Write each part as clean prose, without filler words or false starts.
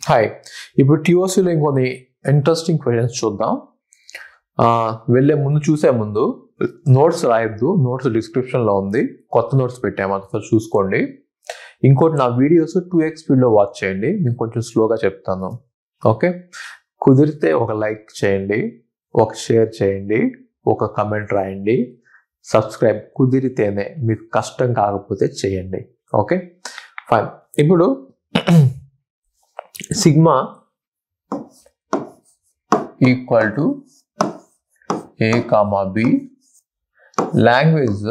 Hi, ఇప్పుడు టీఓసీలో ఇంకొన్ని interesting questions చూద్దాం. వెళ్ళే ముందు చూసే ముందు నోట్స్ రాయొద్దు, నోట్స్ డిస్క్రిప్షన్లో ఉంది, కొత్త నోట్స్ పెట్టాము, ఒకసారి చూసుకోండి. ఇంకోటి, నా వీడియోస్ 2x స్పీడ్లో వాచ్ చేయండి, నేను కొంచెం స్లోగా చెప్తాను. ఓకే, కుదిరితే ఒక లైక్ చేయండి, ఒక షేర్ చేయండి, ఒక కమెంట్ రాయండి, సబ్స్క్రైబ్ కుదిరితేనే, మీకు కష్టం కాకపోతే చేయండి. Okay fine. ఇప్పుడు sigma equal to A, B, language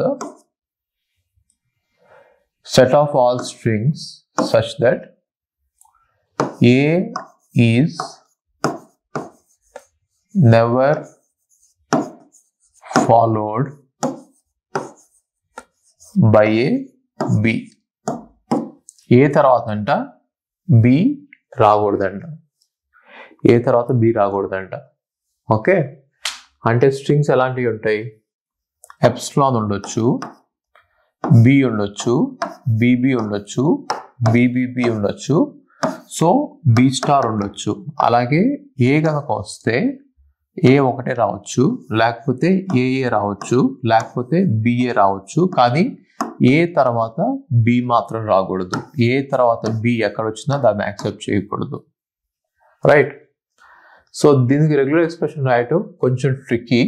set of all strings such that A is never followed by a B. A తర్వాత అంట B రాకూడదంట, A తర్వాత B రాకూడదంట. ఓకే, అంటే స్ట్రింగ్స్ ఎలాంటివి ఉంటాయి? ఎప్సిలాన్ ఉండొచ్చు, బి ఉండొచ్చు, బీబీ ఉండొచ్చు, బీబీబీ ఉండొచ్చు, సో బి స్టార్ ఉండొచ్చు. అలాగే ఏ కనుక వస్తే ఏ ఒకటే రావచ్చు, లేకపోతే ఏఏ రావచ్చు, లేకపోతే బిఏ రావచ్చు, కానీ ఏ తర్వాత బి మాత్రం రాకూడదు. ఏ తర్వాత బి ఎక్కడ వచ్చినా దాన్ని యాక్సెప్ట్ చేయకూడదు. రైట్. సో దీనికి రెగ్యులర్ ఎక్స్ప్రెషన్ రాయటం కొంచెం ట్రిక్కీ.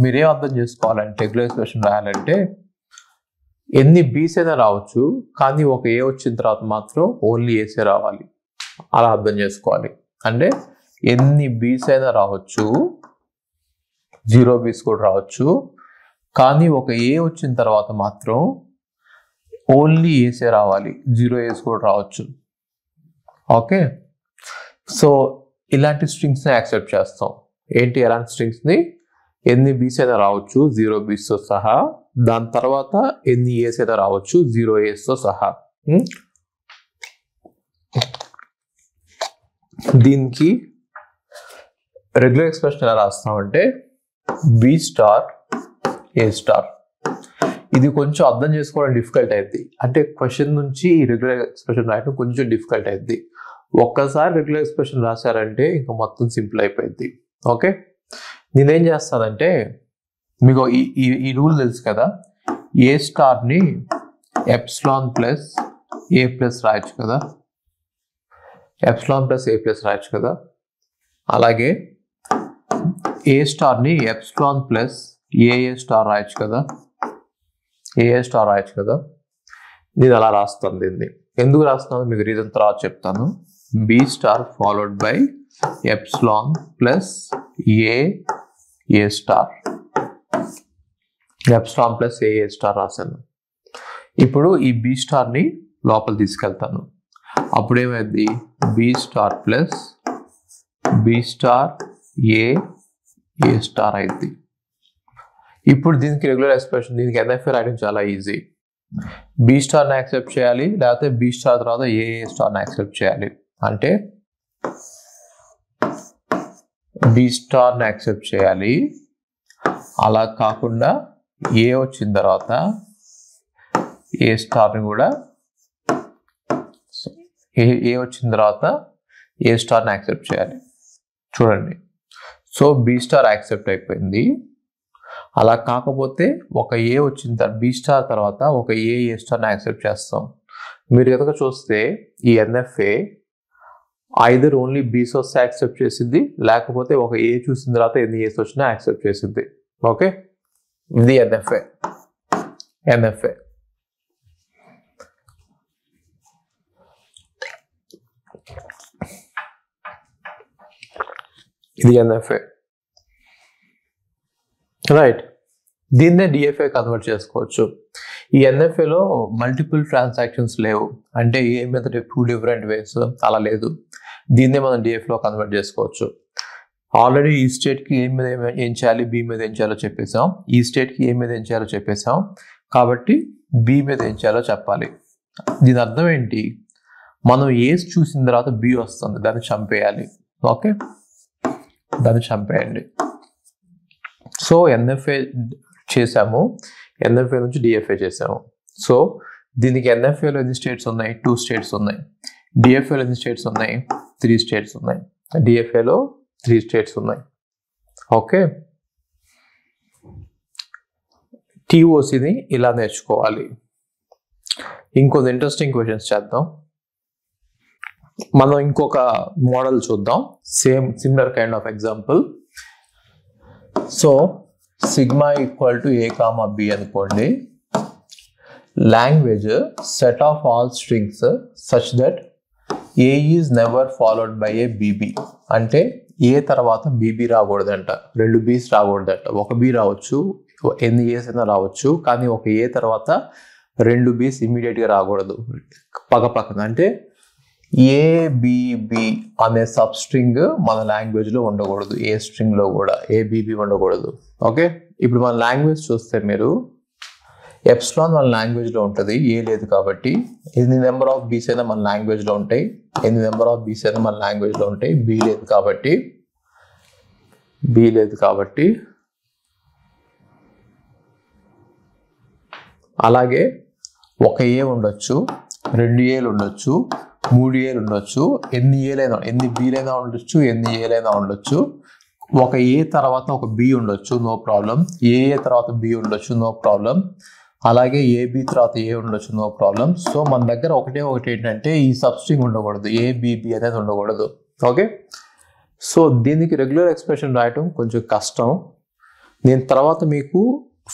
మీరేం అర్థం చేసుకోవాలంటే, రెగ్యులర్ ఎక్స్ప్రెషన్ రాయాలంటే ఎన్ని బీస్ అయినా రావచ్చు, కానీ ఒక ఏ వచ్చిన తర్వాత మాత్రం ఓన్లీ ఏసే రావాలి, అలా అర్థం చేసుకోవాలి. అంటే ఎన్ని బీస్ అయినా రావచ్చు, 0 బీస్ కూడా రావచ్చు, కానీ ఒక ఏ వచ్చిన తర్వాత మాత్రం ఓన్లీ ఏసే రావాలి, 0 ఏస్ కూడా రావచ్చు. ఓకే, సో ఇలాంటి స్ట్రింగ్స్ని యాక్సెప్ట్ చేస్తాం. ఏంటి ఎలాంటి స్ట్రింగ్స్ని? ఎన్ని బీస్ అయినా రావచ్చు 0 బీస్తో సహా, దాని తర్వాత ఎన్ని ఏస్ అయినా రావచ్చు 0 ఏస్తో సహా. దీనికి రెగ్యులర్ ఎక్స్ప్రెషన్ ఎలా రాస్తామంటే బి స్టార్ ఏ స్టార్. ఇది కొంచెం అర్థం చేసుకోవడం డిఫికల్ట్ అయింది, అంటే క్వశ్చన్ నుంచి ఈ రెగ్యులర్ ఎక్స్ప్రెషన్ రాయడం కొంచెం డిఫికల్ట్ అయింది. ఒక్కసారి రెగ్యులర్ ఎక్స్ప్రెషన్ రాశారంటే ఇంకా మొత్తం సింపుల్ అయిపోయింది. ఓకే, నేనేం చేస్తానంటే, మీకు ఈ రూల్ తెలుసు కదా, ఏ స్టార్ని ఎప్సిలాన్ ప్లస్ ఏ ప్లస్ రాయొచ్చు కదా, ఎప్సిలాన్ ప్లస్ ఏ ప్లస్ రాయొచ్చు కదా. అలాగే ఏ స్టార్ని ఎప్సిలాన్ ప్లస్ ఏఏ స్టార్ రాయొచ్చు కదా, ఏఏ స్టార్ రాయొచ్చు కదా. నేను అలా రాస్తాను. దీన్ని ఎందుకు రాస్తున్నాను మీకు రీజన్ తర్వాత చెప్తాను. B star followed by epsilon plus A star, epsilon plus A star రాశాను. ఇప్పుడు ఈ బి స్టార్ని లోపల తీసుకెళ్తాను. అప్పుడు ఏమైంది? B star plus B star A star అయింది. ఇప్పుడు దీనికి రెగ్యులర్ ఎక్స్ప్రెషన్, దీనికి ఎన్ఎఫ్ఏ రాయడం చాలా ఈజీ. బి స్టార్ని యాక్సెప్ట్ చేయాలి, లేకపోతే బి స్టార్ తర్వాత ఏ స్టార్ని యాక్సెప్ట్ చేయాలి. అంటే బి స్టార్ని యాక్సెప్ట్ చేయాలి, అలా కాకుండా ఏ వచ్చిన తర్వాత ఏ స్టార్ని కూడా, ఏ వచ్చిన తర్వాత ఏ స్టార్ని యాక్సెప్ట్ చేయాలి. చూడండి, సో బి స్టార్ యాక్సెప్ట్ అయిపోయింది. అలా కాకపోతే ఒక ఏ వచ్చిన తర్వాత బి స్టార్ తర్వాత ఒక ఏ స్టార్ని యాక్సెప్ట్ చేస్తాం. మీరు కనుక చూస్తే ఈ ఎన్ఎఫ్ఏ ఐదర్ ఓన్లీ బీస్ వస్తే యాక్సెప్ట్ చేసింది, లేకపోతే ఒక ఏ చూసిన తర్వాత ఎన్ని ఏస్ వచ్చినా యాక్సెప్ట్ చేసింది. ఓకే, ఇది ఎన్ఎఫ్ఏ. ఇది ఎన్ఎఫ్ఏ. రైట్. దీన్నే డిఎఫ్ఏ కన్వర్ట్ చేసుకోవచ్చు. ఈ ఎన్ఎఫ్ఏలో మల్టిపుల్ ట్రాన్సాక్షన్స్ లేవు, అంటే ఏ మీద 2 డిఫరెంట్ వేస్ అలా లేదు. దీన్నే మనం డిఎఫ్లో కన్వర్ట్ చేసుకోవచ్చు. ఆల్రెడీ ఈ స్టేట్కి ఏ మీద ఏం చేయాలి, బి మీద ఏం చేయాలో చెప్పేసాం. ఈ స్టేట్కి ఏ మీద ఏం చేయాలో చెప్పేసాం, కాబట్టి బి మీద ఏం చేయాలో చెప్పాలి. దీని అర్థం ఏంటి? మనం ఏస్ చూసిన తర్వాత బి వస్తుంది, దాన్ని చంపేయాలి. ఓకే, దాన్ని చంపేయండి. సో ఎన్ఎఫ్ఏ చేసాము, ఎన్ఎఫ్ఏ నుంచి డిఎఫ్ఏ చేసాము. సో దీనికి ఎన్ఎఫ్ఏలో ఎన్ని స్టేట్స్ ఉన్నాయి? 2 స్టేట్స్ ఉన్నాయి. డిఎఫ్ఏలో ఎన్ని స్టేట్స్ ఉన్నాయి? 3 స్టేట్స్ ఉన్నాయి. డిఎఫ్ఏలో 3 స్టేట్స్ ఉన్నాయి. ఓకే, టీఓసిని ఇలా నేర్చుకోవాలి. ఇంకొన్ని ఇంట్రెస్టింగ్ క్వశ్చన్స్ చేద్దాం. మనం ఇంకొక మోడల్ చూద్దాం, similar kind of example. So sigma equal to A comma B అనుకోండి. Language set of all strings such that A is never followed by A B B. అంటే ఏ తర్వాత బీబీ రాకూడదంట, 2 బీస్ రాకూడదంట. ఒక బీ రావచ్చు, ఎన్ని ఏస్ అయినా రావచ్చు, కానీ ఒక ఏ తర్వాత 2 బీస్ ఇమీడియట్గా రాకూడదు పక్కన. అంటే ఏబిబి అనే సబ్ స్ట్రింగ్ మన లాంగ్వేజ్లో ఉండకూడదు, ఏ స్ట్రింగ్లో కూడా ఏబిబి ఉండకూడదు. ఓకే, ఇప్పుడు మన లాంగ్వేజ్ చూస్తే మీరు ఎప్సిలాన్ మన లాంగ్వేజ్లో ఉంటుంది, ఏ లేదు కాబట్టి. ఎన్ని నెంబర్ ఆఫ్ బీస్ అయినా మన లాంగ్వేజ్లో ఉంటాయి, ఎన్ని నెంబర్ ఆఫ్ బీస్ అయినా మన లాంగ్వేజ్లో ఉంటాయి. బి లేదు కాబట్టి అలాగే ఒక ఏ ఉండొచ్చు, 2 ఏలు ఉండొచ్చు, 3 ఏలు ఉండొచ్చు, ఎన్ని బీలైనా ఉండొచ్చు, ఎన్ని ఏలైనా ఉండొచ్చు. ఒక ఏ తర్వాత ఒక బి ఉండొచ్చు, నో ప్రాబ్లం. ఏ తర్వాత బి ఉండొచ్చు, నో ప్రాబ్లం. అలాగే ఏబి తర్వాత ఏ ఉండొచ్చు, నో ప్రాబ్లం. సో మన దగ్గర ఒకటి ఏంటంటే ఈ సబ్స్ట్రింగ్ ఉండకూడదు, ఏబిబి అనేది ఉండకూడదు. ఓకే, సో దీనికి రెగ్యులర్ ఎక్స్ప్రెషన్ రాయటం కొంచెం కష్టం. నేను తర్వాత మీకు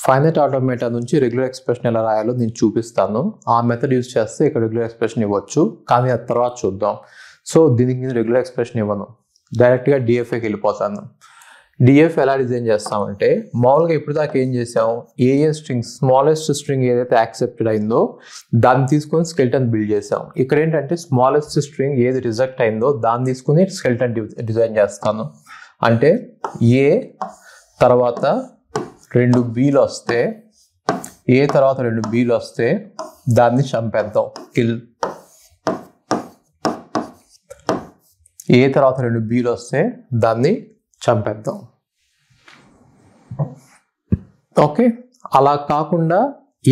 ఫైనైట్ ఆటోమేటా నుంచి రెగ్యులర్ ఎక్స్ప్రెషన్ ఎలా రాయాలో నేను చూపిస్తాను. ఆ మెథడ్ యూజ్ చేస్తే ఇక్కడ రెగ్యులర్ ఎక్స్ప్రెషన్ ఇవ్వచ్చు, కానీ అది తర్వాత చూద్దాం. సో దీనికి నేను రెగ్యులర్ ఎక్స్ప్రెషన్ ఇవ్వను, డైరెక్ట్గా డిఎఫ్ఏకి వెళ్ళిపోతాను. డిఎఫ్ ఎలా డిజైన్ చేస్తామంటే, మామూలుగా ఇప్పుడు దాకా ఏం చేసాం, ఏ స్ట్రింగ్ స్మాలెస్ట్ స్ట్రింగ్ ఏదైతే యాక్సెప్టెడ్ అయిందో దాన్ని తీసుకొని స్కెల్టన్ బిల్డ్ చేసాం. ఇక్కడ ఏంటంటే స్మాలెస్ట్ స్ట్రింగ్ ఏది రిజెక్ట్ అయిందో దాన్ని తీసుకుని స్కెల్టన్ డిజైన్ చేస్తాను. అంటే ఏ తర్వాత 2 బీలు వస్తే, ఏ తర్వాత 2 బీలు వస్తే దాన్ని చంపేద్దాం, కిల్. ఏ తర్వాత 2 బీలు వస్తే దాన్ని చంపేద్దాం. ఓకే, అలా కాకుండా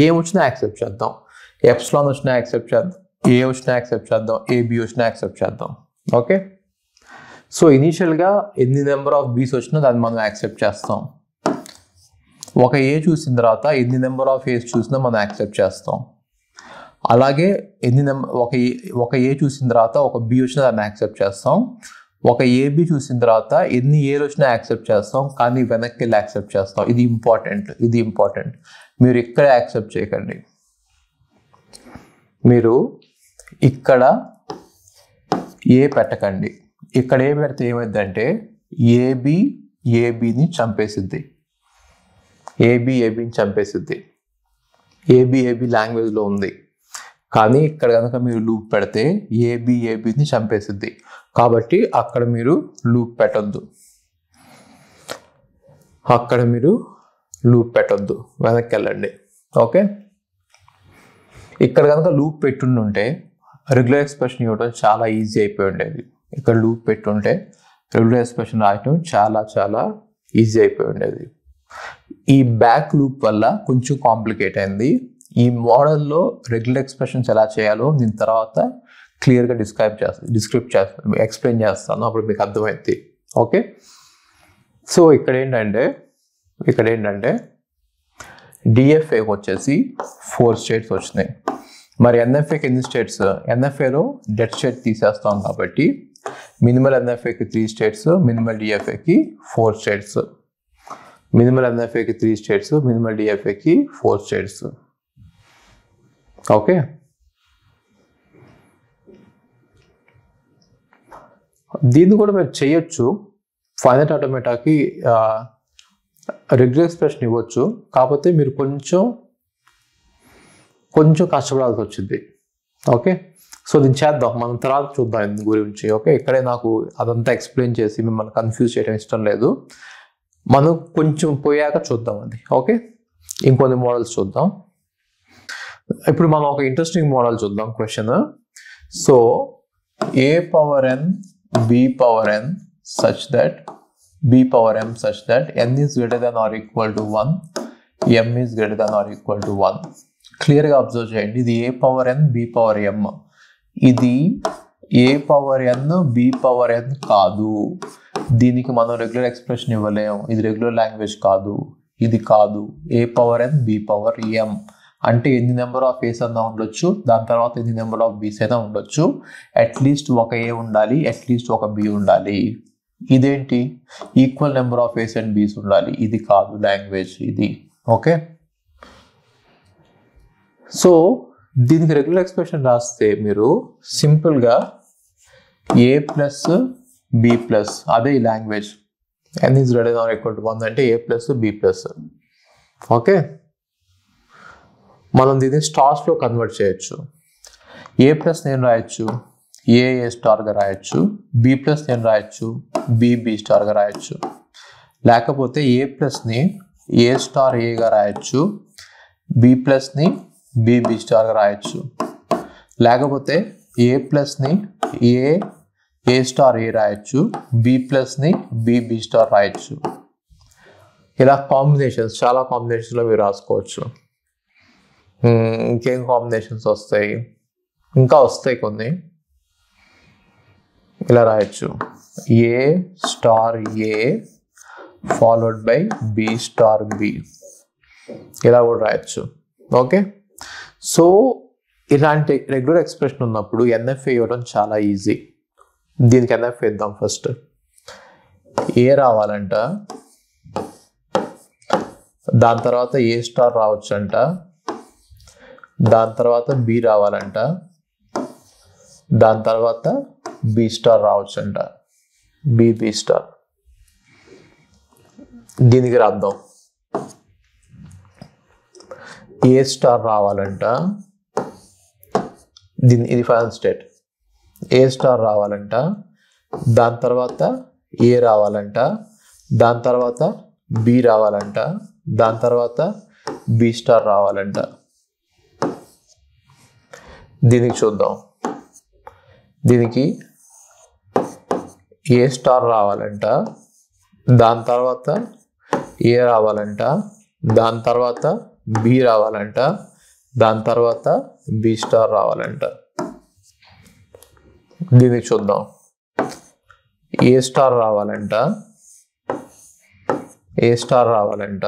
ఏ వచ్చినా యాక్సెప్ట్ చేద్దాం, ఎప్సిలాన్ వచ్చినా యాక్సెప్ట్ చేద్దాం, ఏ వచ్చినా యాక్సెప్ట్ చేద్దాం, ఏబి వచ్చినా యాక్సెప్ట్ చేద్దాం. ఓకే, సో ఇనీషియల్గా ఎన్ని నెంబర్ ఆఫ్ బీస్ వచ్చినా దాన్ని మనం యాక్సెప్ట్ చేస్తాం. ఒక ఏ చూసిన తర్వాత ఎన్ని నెంబర్ ఆఫ్ ఏస్ చూసినా మనం యాక్సెప్ట్ చేస్తాం. అలాగే ఒక ఏ చూసిన తర్వాత ఒక బి వచ్చినా దాన్ని యాక్సెప్ట్ చేస్తాం. ఒక ఏబి చూసిన తర్వాత ఎన్ని ఏలు వచ్చినా యాక్సెప్ట్ చేస్తాం, కానీ వెనక్కి వెళ్ళి యాక్సెప్ట్ చేస్తాం. ఇది ఇంపార్టెంట్. మీరు ఇక్కడ యాక్సెప్ట్ చేయకండి, మీరు ఇక్కడ ఏ పెట్టకండి. ఇక్కడ ఏ పెడితే ఏమైందంటే ఏబిని చంపేసిద్ది. ఏబిని చంపేసిద్ది. ఏబి లాంగ్వేజ్లో ఉంది, కానీ ఇక్కడ కనుక మీరు లూప్ పెడితే ఏబిని చంపేసిద్ది. కాబట్టి అక్కడ మీరు లూప్ పెట్టొద్దు, వెనక్కి వెళ్ళండి. ఓకే, ఇక్కడ కనుక లూప్ పెట్టుంటే రెగ్యులర్ ఎక్స్ప్రెషన్ ఇవ్వడం చాలా ఈజీ అయిపోయి ఉండేది. ఇక్కడ లూప్ పెట్టుంటే రెగ్యులర్ ఎక్స్ప్రెషన్ రాయటం చాలా ఈజీ అయిపోయి ఉండేది. ఈ బ్యాక్ లూప్ వల్ల కొంచెం కాంప్లికేట్ అయింది. ఈ మోడల్లో రెగ్యులర్ ఎక్స్ప్రెషన్స్ ఎలా చేయాలో నేను తర్వాత క్లియర్గా ఎక్స్ప్లెయిన్ చేస్తాను, అప్పుడు మీకు అర్థమైంది. ఓకే, సో ఇక్కడ ఏంటంటే డిఎఫ్ఏకి వచ్చేసి 4 స్టేట్స్ వచ్చినాయి. మరి ఎన్ఎఫ్ఏకి ఎన్ని స్టేట్స్? ఎన్ఎఫ్ఏలో డెడ్ స్టేట్ తీసేస్తాం కాబట్టి మినిమల్ ఎన్ఎఫ్ఏకి 3 స్టేట్స్, మినిమల్ డిఎఫ్ఏకి 4 స్టేట్స్. మినిమల్ ఎన్ఎఫ్ఏకి 3 స్టేట్స్, మినిమల్ డిఎఫ్ఏకి 4 స్టేట్స్. ఓకే, దీన్ని కూడా మీరు చేయొచ్చు. ఫైనైట్ ఆటోమేటాకి రెగ్యులర్ ఎక్స్ప్రెషన్ ఇవ్వచ్చు, కాకపోతే మీరు కొంచెం కష్టపడాల్సి వచ్చింది. ఓకే, సో దీన్ని చేద్దాం, మనం తర్వాత చూద్దాం దీని గురించి. ఓకే, ఇక్కడే నాకు అదంతా ఎక్స్ప్లెయిన్ చేసి మిమ్మల్ని కన్ఫ్యూజ్ చేయడం ఇష్టం లేదు. మనం కొంచెం పోయాక చూద్దాం అది. ఓకే, ఇంకొన్ని మోడల్స్ చూద్దాం. ఇప్పుడు మనం ఒక ఇంట్రెస్టింగ్ మోడల్ చూద్దాం. Question, so a power n b power n such that n is greater than or equal to 1, m is greater than or equal to 1. క్లియర్గా అబ్జర్వ్ చేయండి, ఇది a power n b power m. ఇది ఏ power N B power ఎన్ కాదు. దీనికి మనం regular expression ఇవ్వలేము. ఇది regular language కాదు, ఇది కాదు. ఏ power N B power M అంటే ఎన్ని నెంబర్ ఆఫ్ ఏస్ అన్నా ఉండొచ్చు, దాని తర్వాత ఎన్ని నెంబర్ ఆఫ్ బీస్ అయినా ఉండొచ్చు. అట్లీస్ట్ ఒక ఏ ఉండాలి, అట్లీస్ట్ ఒక బి ఉండాలి. ఇదేంటి equal number of A's and B's ఉండాలి. ఇది కాదు లాంగ్వేజ్, ఇది. ఓకే, సో దీనికి రెగ్యులర్ ఎక్స్ప్రెషన్ రాస్తే మీరు సింపుల్గా ఏ ప్లస్ బి ప్లస్, అదే ఈ language. N is greater than or equal to 1 అంటే A plus B plus. Okay, మనం దీన్ని స్టార్స్లో కన్వర్ట్ చేయొచ్చు. ఏ ప్లస్ నేను రాయొచ్చు ఏ స్టార్గా రాయొచ్చు, బి ప్లస్ నేను రాయొచ్చు బి స్టార్గా రాయొచ్చు. లేకపోతే ఏ ప్లస్ని ఏ స్టార్ ఏగా రాయొచ్చు, బి ప్లస్ని బి స్టార్గా రాయొచ్చు. లేకపోతే ఏ ప్లస్ని ఏ స్టార్ ఏ రాయొచ్చు, బి ప్లస్ని బి స్టార్ రాయొచ్చు. ఇలా కాంబినేషన్స్, చాలా కాంబినేషన్స్లో మీరు రాసుకోవచ్చు. ఇంకేం కాంబినేషన్స్ వస్తాయి, ఇంకా వస్తాయి కొన్ని. ఇలా రాయొచ్చు A star A followed by B star B, ఇలా కూడా రాయొచ్చు. ఓకే, సో ఇలాంటి రెగ్యులర్ ఎక్స్ప్రెషన్ ఉన్నప్పుడు ఎన్ఎఫ్ఏ ఇవ్వడం చాలా ఈజీ. దీనికి ఎన్ఎఫ్ఏ ఇద్దాం. ఫస్ట్ ఏ రావాలంట, దాని తర్వాత ఏ స్టార్ రావచ్చు అంట, దాని తర్వాత బి రావాలంట, దాని తర్వాత బి స్టార్ రావచ్చు అంట, బి స్టార్. దీనికి రాద్దాం. ఏ స్టార్ రావాలంట, ఇది ఫైనల్ స్టేట్. ఏ స్టార్ రావాలంట, దాని తర్వాత ఏ రావాలంట, దాని తర్వాత బి రావాలంట, దాని తర్వాత బి స్టార్ రావాలంట. దీనికి చూద్దాం. దీనికి ఏ స్టార్ రావాలంట, దాని తర్వాత ఏ రావాలంట, దాని తర్వాత బి రావాలంట, దాని తర్వాత బి స్టార్ రావాలంట. దీనికి చూద్దాం. ఏ స్టార్ రావాలంట, ఏ స్టార్ రావాలంట,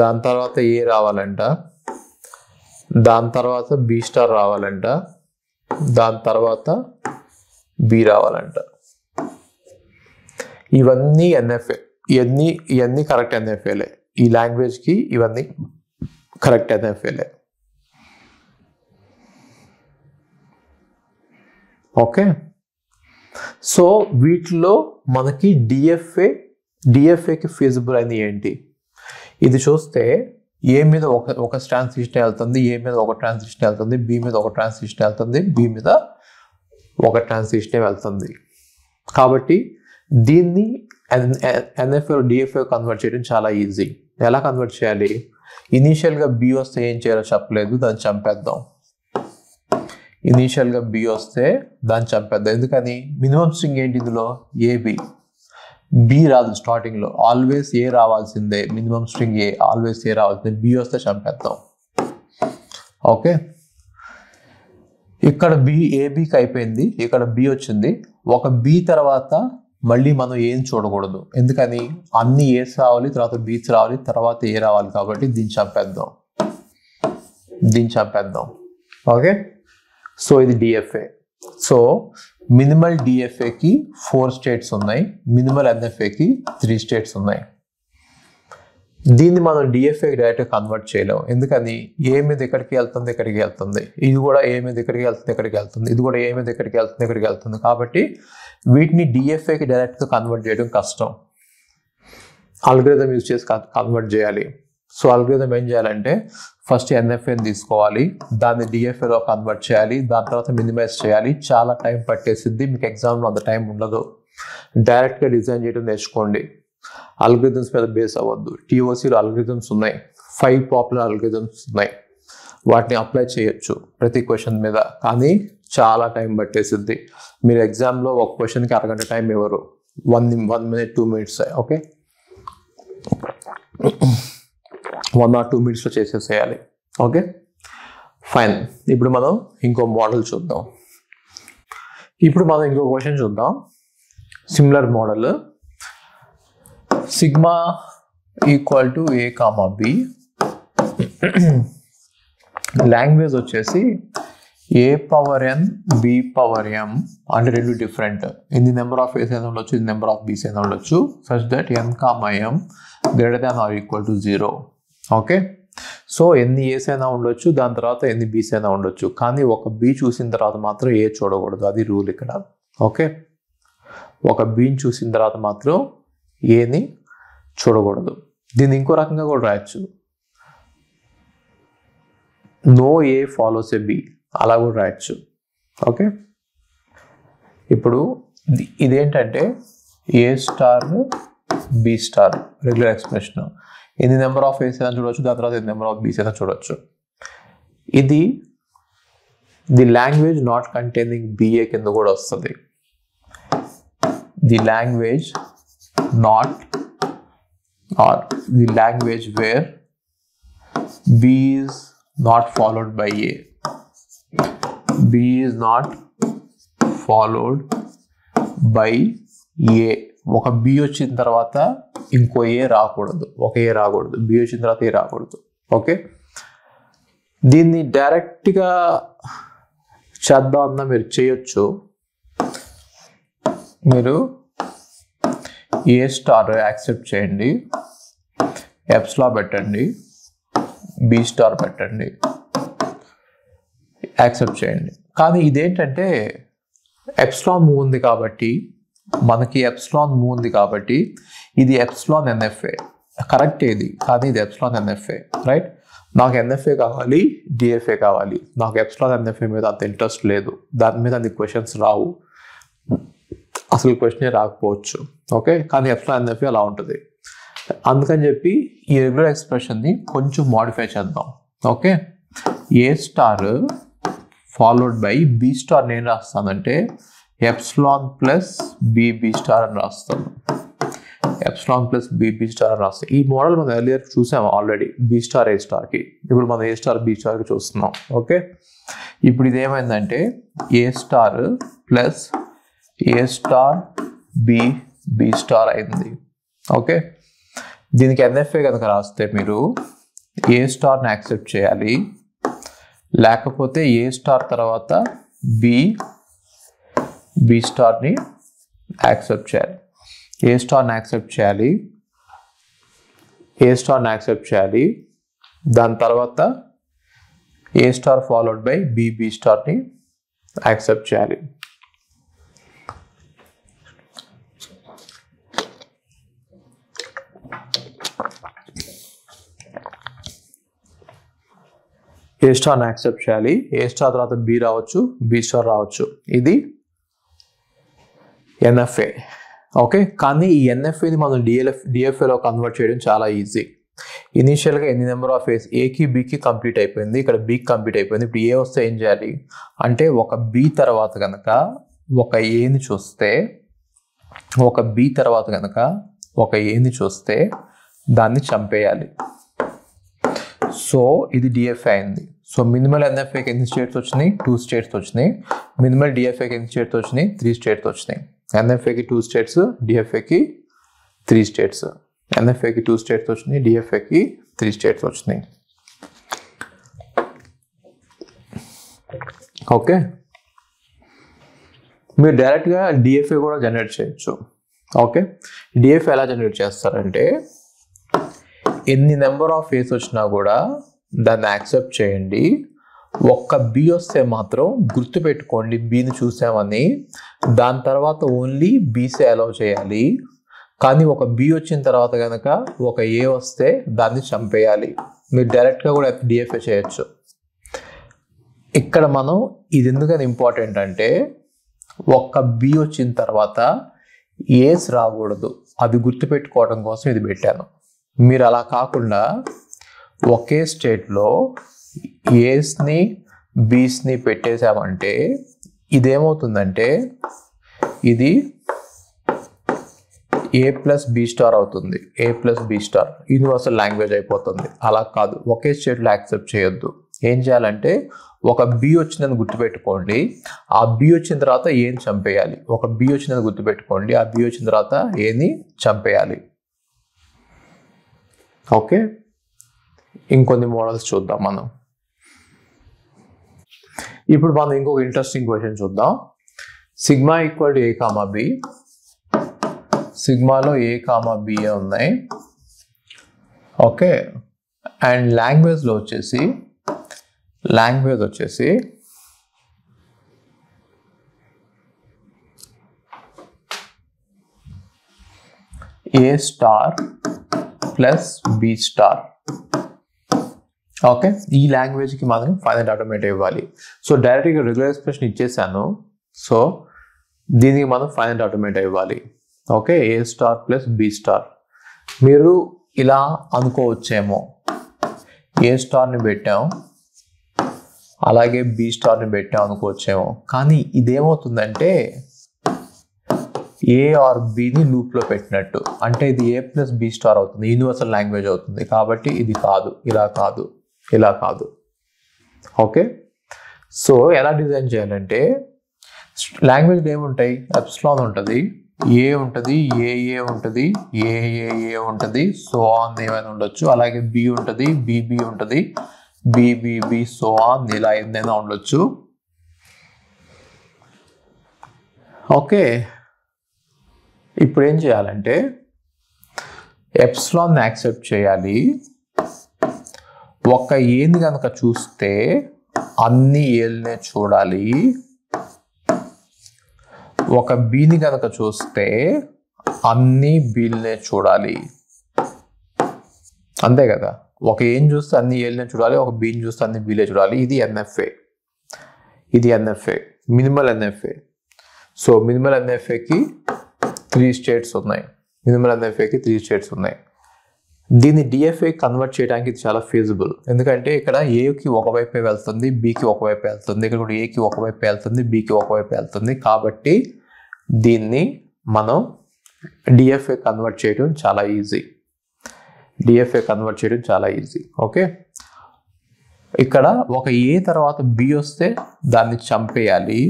దాని తర్వాత ఏ రావాలంట, దాని తర్వాత బి స్టార్ రావాలంట, దాని తర్వాత బి రావాలంట. ఇవన్నీ ఎన్ఎఫ్ఏ, ఇవన్నీ కరెక్ట్ ఎన్ఎఫ్ఏలే. ఈ లాంగ్వేజ్కి ఇవన్నీ కరెక్ట్ ఎన్ఎఫ్ఏలే. ఓకే, సో వీటిలో మనకి డిఎఫ్ఏకి ఫీజిబుల్ అయింది ఏంటి? ఇది చూస్తే ఏ మీద ఒక ట్రాన్సిషన్ వెళ్తుంది, ఏ మీద ఒక ట్రాన్సిషన్ వెళ్తుంది, బి మీద ఒక ట్రాన్సిషన్ వెళ్తుంది, బి మీద ఒక ట్రాన్సిషన్ వెళ్తుంది. కాబట్టి దీన్ని ఎన్ఎఫ్ఏ డిఎఫ్ఏ కన్వర్ట్ చేయడం చాలా ఈజీ. ఎలా కన్వర్ట్ చేయాలి? ఇనీషియల్గా బి వస్తే ఏం చేయాలో చెప్పలేదు, దాన్ని చంపేద్దాం. ఇనీషియల్గా బి వస్తే దాన్ని చంపేద్దాం. ఎందుకని? మినిమం స్ట్రింగ్ ఏంటి ఇందులో? ఏబి. బి రాదు స్టార్టింగ్లో, ఆల్వేస్ ఏ రావాల్సిందే. Minimum string A, always a రావాల్సిందే. బి వస్తే చంపేద్దాం. ఓకే, ఇక్కడ ఏబికి అయిపోయింది, ఇక్కడ బి వచ్చింది. ఒక బి తర్వాత మళ్ళీ మనం ఏం చూడకూడదు. ఎందుకని? అన్ని ఏస్ రావాలి, తర్వాత బీస్ రావాలి, తర్వాత ఏ రావాలి. కాబట్టి దీన్ని చంపేద్దాం. ఓకే, సో ఇది డిఎఫ్ఏ. సో మినిమల్ డిఎఫ్ఏకి 4 స్టేట్స్ ఉన్నాయి, మినిమల్ ఎన్ఎఫ్ఏకి 3 స్టేట్స్ ఉన్నాయి. దీన్ని మనం డిఎఫ్ఏకి డైరెక్ట్గా కన్వర్ట్ చేయలేము. ఎందుకని? ఏ మీద ఎక్కడికి వెళ్తుంది, ఇక్కడికి వెళ్తుంది. ఇది కూడా ఏ మీద ఎక్కడికి వెళ్తుంది, ఇక్కడికి వెళ్తుంది. ఇది కూడా ఏ మీద ఎక్కడికి వెళ్తుంది, ఇక్కడికి వెళ్తుంది. కాబట్టి వీటిని డిఎఫ్ఏకి డైరెక్ట్గా కన్వర్ట్ చేయడం కష్టం. అల్గోరిథం యూజ్ చేసి కన్వర్ట్ చేయాలి. సో అల్గోరిథం ఏం చేయాలంటే ఫస్ట్ ఎన్ఎఫ్ఏని తీసుకోవాలి, దాన్ని డిఎఫ్ఏలో కన్వర్ట్ చేయాలి, దాని తర్వాత మినిమైజ్ చేయాలి. చాలా టైం పట్టేసిద్ది, మీకు ఎగ్జామ్లో అంత టైం ఉండదు. డైరెక్ట్గా డిజైన్ చేయడం నేర్చుకోండి, అల్గోరిథమ్స్ మీద బేస్ అవ్వద్దు. టీఓసీలో అల్గోరిథమ్స్ ఉన్నాయి, 5 పాపులర్ అల్గోరిథమ్స్ ఉన్నాయి. వాటిని అప్లై చేయొచ్చు ప్రతి క్వశ్చన్ మీద, కానీ చాలా టైం పట్టేసిద్ది. మీరు ఎగ్జామ్లో ఒక క్వశ్చన్కి అరగంట టైం ఇవ్వరు, 1 minute 2 minutes. ఓకే, 1 or 2 minutesలో చేసేసేయాలి. Okay, fine. ఇప్పుడు మనం ఇంకో మోడల్ చూద్దాం. ఇప్పుడు మనం ఇంకో క్వశ్చన్ చూద్దాం. Similar model. Sigma equal to A comma B. Language వచ్చేసి ఏ power N B power M, అంటే రెండు డిఫరెంట్. ఇది నెంబర్ ఆఫ్ ఏస్ అయినా ఉండొచ్చు, ఇది నెంబర్ ఆఫ్ బీస్ అయినా ఉండొచ్చు. Such that N comma M greater than or equal to 0. Okay, so ఎన్ని ఏస్ అయినా ఉండొచ్చు, దాని తర్వాత ఎన్ని బీస్ అయినా ఉండొచ్చు, కానీ ఒక బి చూసిన తర్వాత మాత్రం ఏ చూడకూడదు. అది రూల్ ఇక్కడ. ఓకే, ఒక బీని చూసిన తర్వాత మాత్రం ఏని చూడకూడదు. దీన్ని ఇంకో రకంగా కూడా రాయొచ్చు, no A follows A B, అలా కూడా రాయొచ్చు. ఓకే, ఇప్పుడు ఇదేంటంటే A star B star regular expression. ఎన్ని నెంబర్ ఆఫ్ ఏస్ అయినా చూడవచ్చు, దాని తర్వాత ఎన్ని నెంబర్ ఆఫ్ బీస్ అయినా చూడవచ్చు. ఇది the language not containing B A కింద కూడా వస్తుంది. The language not or the language where B is not followed by A. B is not followed by A. ఒక బి వచ్చిన తర్వాత ఇంకో ఏ రాకూడదు, ఒక ఏ రాకూడదు. బి వచ్చిన తర్వాత ఏ రాకూడదు. ఓకే, దీన్ని డైరెక్ట్గా చేద్దామన్నా మీరు చేయొచ్చు. మీరు ఏ స్టార్ యాక్సెప్ట్ చేయండి, ఎప్స్లా పెట్టండి, బి స్టార్ పెట్టండి, యాక్సెప్ట్ చేయండి. కానీ ఇదేంటంటే ఎప్సిలాన్ మూవ్ ఉంది కాబట్టి, మనకి ఎప్సిలాన్ మూవ్ ఉంది కాబట్టి ఇది ఎప్సిలాన్ ఎన్ఎఫ్ఏ కరెక్ట్. ఇది కానీ ఇది ఎప్సిలాన్ ఎన్ఎఫ్ఏ, రైట్? నాకు ఎన్ఎఫ్ఏ కావాలి, డిఎఫ్ఏ కావాలి. నాకు ఎప్సిలాన్ ఎన్ఎఫ్ఏ మీద అంత ఇంట్రెస్ట్ లేదు, దాని మీద అన్ని క్వశ్చన్స్ రావు, అసలు క్వశ్చనే రాకపోవచ్చు. ఓకే, కానీ ఎప్సిలాన్ ఎన్ఎఫ్ఏ అలా ఉంటుంది. అందుకని చెప్పి ఈ రెగ్యులర్ ఎక్స్ప్రెషన్ని కొంచెం మోడిఫై చేద్దాం. Okay, A star followed by B star నేను రాస్తానంటే ఎప్సిలాన్ ప్లస్ బి స్టార్ అని రాస్తాను. ఎప్సిలాన్ ప్లస్ బి స్టార్ అని రాస్తాను. ఈ మోడల్ మనం ఎర్లియర్ చూసాము ఆల్రెడీ, బి స్టార్ ఏ స్టార్కి. ఇప్పుడు మనం ఏ స్టార్ బి స్టార్కి చూస్తున్నాం. ఓకే, ఇప్పుడు ఇది ఏమైందంటే ఏ star plus A star B star అయింది. ఓకే, దీనికి ఎన్ఎఫ్ఏ కనుక రాస్తే మీరు ఏ స్టార్ని యాక్సెప్ట్ చేయాలి, లేకపోతే ఏ స్టార్ తర్వాత బి స్టార్ని యాక్సెప్ట్ చేయాలి. ఏ స్టార్ని యాక్సెప్ట్ చేయాలి, ఏ స్టార్ని యాక్సెప్ట్ చేయాలి, దాని తర్వాత A star followed by B స్టార్ని యాక్సెప్ట్ చేయాలి. ఏ స్టార్ని యాక్సెప్ట్ చేయాలి, ఏ స్టార్ తర్వాత బి రావచ్చు, బి స్టార్ రావచ్చు. ఇది ఎన్ఎఫ్ఏ. ఓకే, కానీ ఈ ఎన్ఎఫ్ఏని మనం డిఎఫ్ఏలో కన్వర్ట్ చేయడం చాలా ఈజీ. ఇనీషియల్గా ఎన్ని నెంబర్ ఆఫ్ ఏస్ ఏకి బికి కంప్లీట్ అయిపోయింది, ఇక్కడ బికి కంప్లీట్ అయిపోయింది. ఇప్పుడు ఏ వస్తే ఏం చేయాలి అంటే ఒక బి తర్వాత కనుక ఒక ఏని చూస్తే, ఒక బి తర్వాత కనుక ఒక ఏని చూస్తే దాన్ని చంపేయాలి. సో ఇది డిఎఫ్ఏ అయింది. సో మినిమల్ ఎన్ఎఫ్ఏకి ఎన్ని స్టేట్స్ వచ్చినాయి, 2 స్టేట్స్ వచ్చినాయి. మినిమల్ డిఎఫ్ఏకి ఎన్ని స్టేట్స్ వచ్చినాయి, 3 స్టేట్స్ వచ్చినాయి. ఎన్ఎఫ్ఏకి 2 స్టేట్స్, డిఎఫ్ఏకి 3 స్టేట్స్. ఎన్ఎఫ్ఏకి 2 స్టేట్స్ వచ్చినాయి, డిఎఫ్ఏకి 3 స్టేట్స్ వచ్చినాయి. ఓకే, మీరు డైరెక్ట్గా డిఎఫ్ఏ కూడా జనరేట్ చేయొచ్చు. ఓకే, డిఎఫ్ఏ ఎలా జనరేట్ చేస్తారంటే ఎన్ని నెంబర్ ఆఫ్ ఏస్ వచ్చినా కూడా దాన్ని యాక్సెప్ట్ చేయండి. ఒక్క బి వస్తే మాత్రం గుర్తుపెట్టుకోండి బిని చూసామని, దాని తర్వాత ఓన్లీ బీసే అలౌ చేయాలి. కానీ ఒక బి వచ్చిన తర్వాత కనుక ఒక ఏ వస్తే దాన్ని చంపేయాలి. మీరు డైరెక్ట్గా కూడా డిఎఫ్ఏ చేయొచ్చు. ఇక్కడ మనం ఇది ఎందుకని ఇంపార్టెంట్ అంటే ఒక్క బి వచ్చిన తర్వాత ఏస్ రాకూడదు, అది గుర్తుపెట్టుకోవడం కోసం ఇది పెట్టాను. మీరు అలా కాకుండా ఒకే స్టేట్లో ఏస్ని బీస్ని పెట్టేశామంటే ఇదేమవుతుందంటే ఇది ఏ ప్లస్ బి స్టార్ అవుతుంది. A plus B star universal language అయిపోతుంది. అలా కాదు, ఒకే స్టేట్లో యాక్సెప్ట్ చేయొద్దు. ఏం చేయాలంటే ఒక బి వచ్చిందని గుర్తుపెట్టుకోండి, ఆ బి వచ్చిన తర్వాత ఏని చంపేయాలి. ఒక బి వచ్చిందని గుర్తుపెట్టుకోండి, ఆ బి వచ్చిన తర్వాత ఏని చంపేయాలి. ఓకే, ఇంకొన్ని మోడల్స్ చూద్దాం మనం. ఇప్పుడు మనం ఇంకొక ఇంట్రెస్టింగ్ క్వశ్చన్ చూద్దాం. Sigma equal to A comma B, సిగ్మాలో ఏ కామా బి ఉన్నాయి. ఓకే, అండ్ లాంగ్వేజ్లో వచ్చేసి A star plus B star. Okay, ఈ లాంగ్వేజ్కి మనం ఫైనల్ ఆటోమేటివ్ ఇవ్వాలి. సో డైరెక్ట్గా రెగ్యులర్ ఎక్స్ప్రెషన్ ఇచ్చేసాను, సో దీనికి మనం ఫైనల్ ఆటోమేటివ్ ఇవ్వాలి. Okay, A star plus B star. మీరు ఇలా అనుకోవచ్చేమో, ఏ స్టార్ని పెట్టాం అలాగే బి స్టార్ని పెట్టాం అనుకోవచ్చేమో, కానీ ఇదేమవుతుందంటే ఏ ఆర్ బిని లూప్లో పెట్టినట్టు, అంటే ఇది ఏ ప్లస్ బి స్టార్ అవుతుంది, యూనివర్సల్ లాంగ్వేజ్ అవుతుంది. కాబట్టి ఇది కాదు, ఇలా కాదు, ఇలా కాదు. ఓకే, సో ఎలా డిజైన్ చేయాలంటే లాంగ్వేజ్లో ఏముంటాయి, ఎప్సిలాన్ ఉంటుంది, ఏ ఉంటుంది, ఏ ఉంటుంది, ఏ ఉంటుంది, సో ఆన్ ఏమైనా ఉండొచ్చు. అలాగే బి ఉంటుంది, బి ఉంటుంది, బి సో ఆన్ ఇలా ఏదైనా ఉండొచ్చు. ఓకే, ఇప్పుడు ఏం చేయాలంటే ఎప్సిలాన్ యాక్సెప్ట్ చేయాలి. ఒక ఏని కనుక చూస్తే అన్ని ఏల్నే చూడాలి, ఒక బిని కనుక చూస్తే అన్ని బీల్నే చూడాలి. అంతే కదా, ఒక ఏని చూస్తే అన్ని ఏల్నే చూడాలి, ఒక బిని చూస్తే అన్ని బీలే చూడాలి. ఇది NFA, minimal NFA. So minimal ఎన్ఎఫ్ఏకి 3 స్టేట్స్ ఉన్నాయి. దీన్ని డిఎఫ్ఏ కన్వర్ట్ చేయడానికి ఇది చాలా ఫీజిబుల్, ఎందుకంటే ఇక్కడ ఏకి ఒకవైపే వెళ్తుంది, బికి ఒకవైపు వెళ్తుంది, ఇక్కడ కూడా ఏకి ఒకవైపు వెళ్తుంది, బికి ఒకవైపు వెళ్తుంది. కాబట్టి దీన్ని మనం డిఎఫ్ఏ కన్వర్ట్ చేయడం చాలా ఈజీ. ఓకే, ఇక్కడ ఒక ఏ తర్వాత బి వస్తే దాన్ని చంపేయాలి,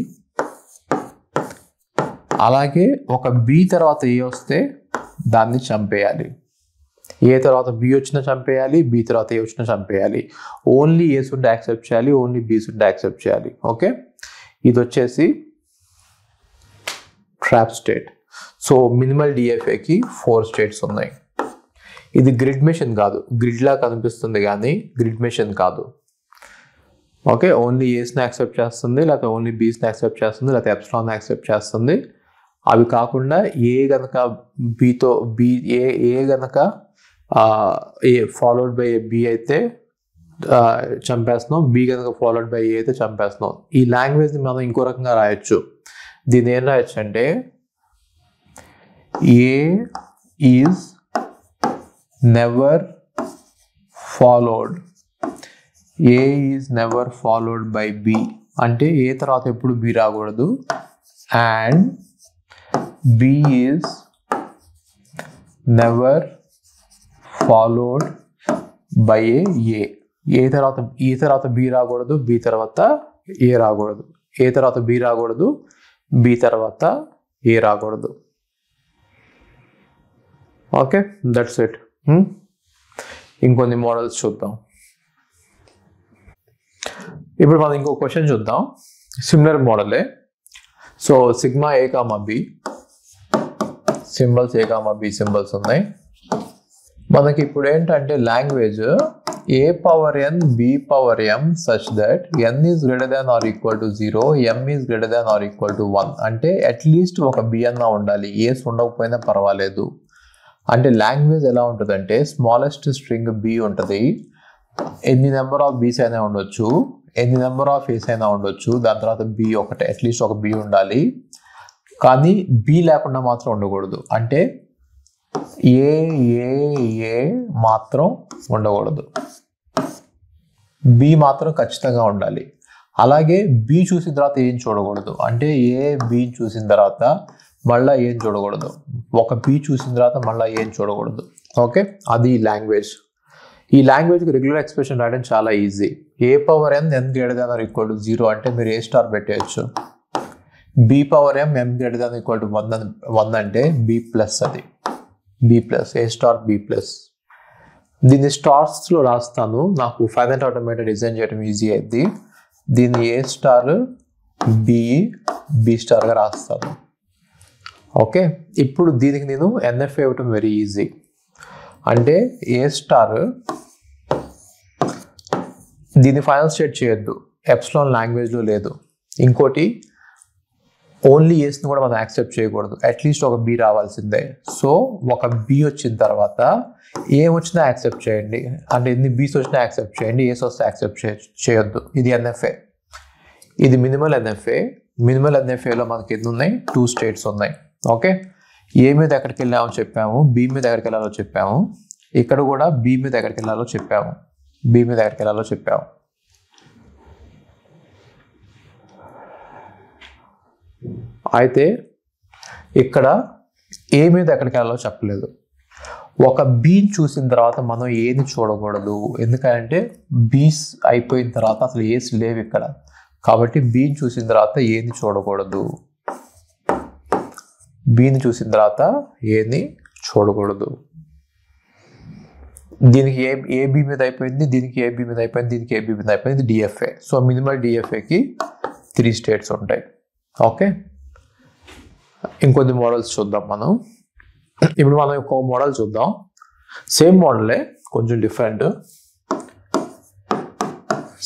అలాగే ఒక బి తర్వాత ఏ వస్తే దాన్ని చంపేయాలి. ఏ తర్వాత బి వచ్చినా చంపేయాలి, బి తర్వాత ఏ వచ్చినా చంపేయాలి. ఓన్లీ ఏ సుడ్ యాక్సెప్ట్ చేయాలి, ఓన్లీ బి సుడ్ యాక్సెప్ట్ చేయాలి. ఓకే, ఇది వచ్చేసి ట్రాప్ స్టేట్. సో మినిమల్ డిఎఫ్ఏకి 4 స్టేట్స్ ఉన్నాయి. ఇది గ్రిడ్ మెషిన్ కాదు, గ్రిడ్ లా కనిపిస్తుంది కానీ గ్రిడ్ మెషిన్ కాదు. ఓకే, ఓన్లీ ఏస్ని యాక్సెప్ట్ చేస్తుంది, లేకపోతే ఓన్లీ బీస్ని యాక్సెప్ట్ చేస్తుంది, లేకపోతే ఎప్సిలాన్ యాక్సెప్ట్ చేస్తుంది. అవి కాకుండా ఏ గనక బితో ఏ గనక ఏ ఫాలోడ్ బై బి అయితే చంపేస్తున్నాం, బి కనుక ఫాలోడ్ బై ఏ అయితే చంపేస్తున్నాం. ఈ లాంగ్వేజ్ని మనం ఇంకో రకంగా రాయొచ్చు. దీన్ని ఏం రాయొచ్చు అంటే A is never followed by B అంటే ఏ తర్వాత ఎప్పుడు బి రాకూడదు, and B is never followed by A తర్వాత బి రాకూడదు, బి తర్వాత ఏ రాకూడదు, ఏ తర్వాత బి రాకూడదు, బి తర్వాత ఏ రాకూడదు. Okay, that's it. ఇంకొన్ని మోడల్స్ చూద్దాం. ఇప్పుడు మనం ఇంకో క్వశ్చన్ చూద్దాం, similar మోడలే. So sigma A comma B symbols, A comma B symbols ఉన్నాయి. మనకి ఇప్పుడు ఏంటంటే language a power n b power m such that n is greater than or equal to 0, m is greater than or equal to 1. అంటే at least ఒక b అన్నా ఉండాలి, ఏస్ ఉండకపోయినా పర్వాలేదు. అంటే లాంగ్వేజ్ ఎలా ఉంటుందంటే స్మాలెస్ట్ స్ట్రింగ్ b ఉంటుంది, ఎన్ని నెంబర్ ఆఫ్ బీస్ అయినా ఉండొచ్చు, ఎన్ని నెంబర్ ఆఫ్ ఏస్ అయినా ఉండొచ్చు, దాని తర్వాత b ఒకటే, అట్లీస్ట్ ఒక b ఉండాలి. కానీ b లేకుండా మాత్రం ఉండకూడదు. అంటే ఏ మాత్రం ఉండకూడదు, బి మాత్రం ఖచ్చితంగా ఉండాలి. అలాగే బి చూసిన తర్వాత ఏం చూడకూడదు, అంటే ఏ బి చూసిన తర్వాత మళ్ళీ ఏం చూడకూడదు, ఒక బి చూసిన తర్వాత మళ్ళీ ఏం చూడకూడదు. ఓకే, అది లాంగ్వేజ్. ఈ లాంగ్వేజ్కి రెగ్యులర్ ఎక్స్ప్రెషన్ రాయడం చాలా easy. A power N N greater than or equal to 0 అంటే మీరు ఏ స్టార్ పెట్టేయచ్చు. B power M M greater than equal to 1 అంటే బి ప్లస్, అది B plus, A star B plus. దీన్ని స్టార్స్లో రాస్తాను, నాకు ఫైనల్ ఆటోమేటెడ్ డిజైన్ చేయడం ఈజీ అయింది. దీన్ని ఏ స్టార్ బి స్టార్గా రాస్తాను. ఓకే, ఇప్పుడు దీనికి నేను ఎన్ఎఫ్ఏ ఇవ్వటం వెరీ ఈజీ. అంటే ఏ స్టార్, దీన్ని ఫైనల్ స్టేట్ చేయొద్దు, ఎప్సిలాన్ లాంగ్వేజ్లో లేదు. ఇంకోటి ఓన్లీ ఏస్ని కూడా మనం యాక్సెప్ట్ చేయకూడదు, అట్లీస్ట్ ఒక బి రావాల్సిందే. సో ఒక బి వచ్చిన తర్వాత ఏం వచ్చినా యాక్సెప్ట్ చేయండి, అంటే ఎన్ని బీస్ వచ్చినా యాక్సెప్ట్ చేయండి, ఏస్ వస్తే యాక్సెప్ట్ చేయొద్దు. ఇది ఎన్ఎఫ్ఏ, ఇది మినిమల్ ఎన్ఎఫ్ఏ. మినిమల్ ఎన్ఎఫ్ఏలో మనకి ఎన్ని ఉన్నాయి? 2 స్టేట్స్ ఉన్నాయి. ఓకే, ఏ మీద ఎక్కడికి వెళ్ళామో చెప్పాము, బి మీద ఎక్కడికి వెళ్ళాలో చెప్పాము, ఇక్కడ కూడా బి మీద ఎక్కడికి వెళ్ళాలో చెప్పాము, బి మీద ఎక్కడికి వెళ్ళాలో చెప్పాము. అయితే ఇక్కడ ఏ మీద ఎక్కడికి వెళ్ళాలో చెప్పలేదు. ఒక బీని చూసిన తర్వాత మనం ఏని చూడకూడదు, ఎందుకంటే బీస్ అయిపోయిన తర్వాత అసలు ఏస్ లేవు ఇక్కడ. కాబట్టి బీని చూసిన తర్వాత ఏని చూడకూడదు, బీని చూసిన తర్వాత ఏని చూడకూడదు. దీనికి ఏబి మీద అయిపోయింది, దీనికి ఏబి మీద అయిపోయింది, దీనికి ఏబి మీద అయిపోయింది, డిఎఫ్ఏ. సో మినిమల్ డిఎఫ్ఏకి 3 స్టేట్స్ ఉంటాయి. ఓకే, ఇంకొన్ని మోడల్స్ చూద్దాం మనం. ఇప్పుడు మనం ఒక మోడల్ చూద్దాం, సేమ్ మోడలే కొంచెం different.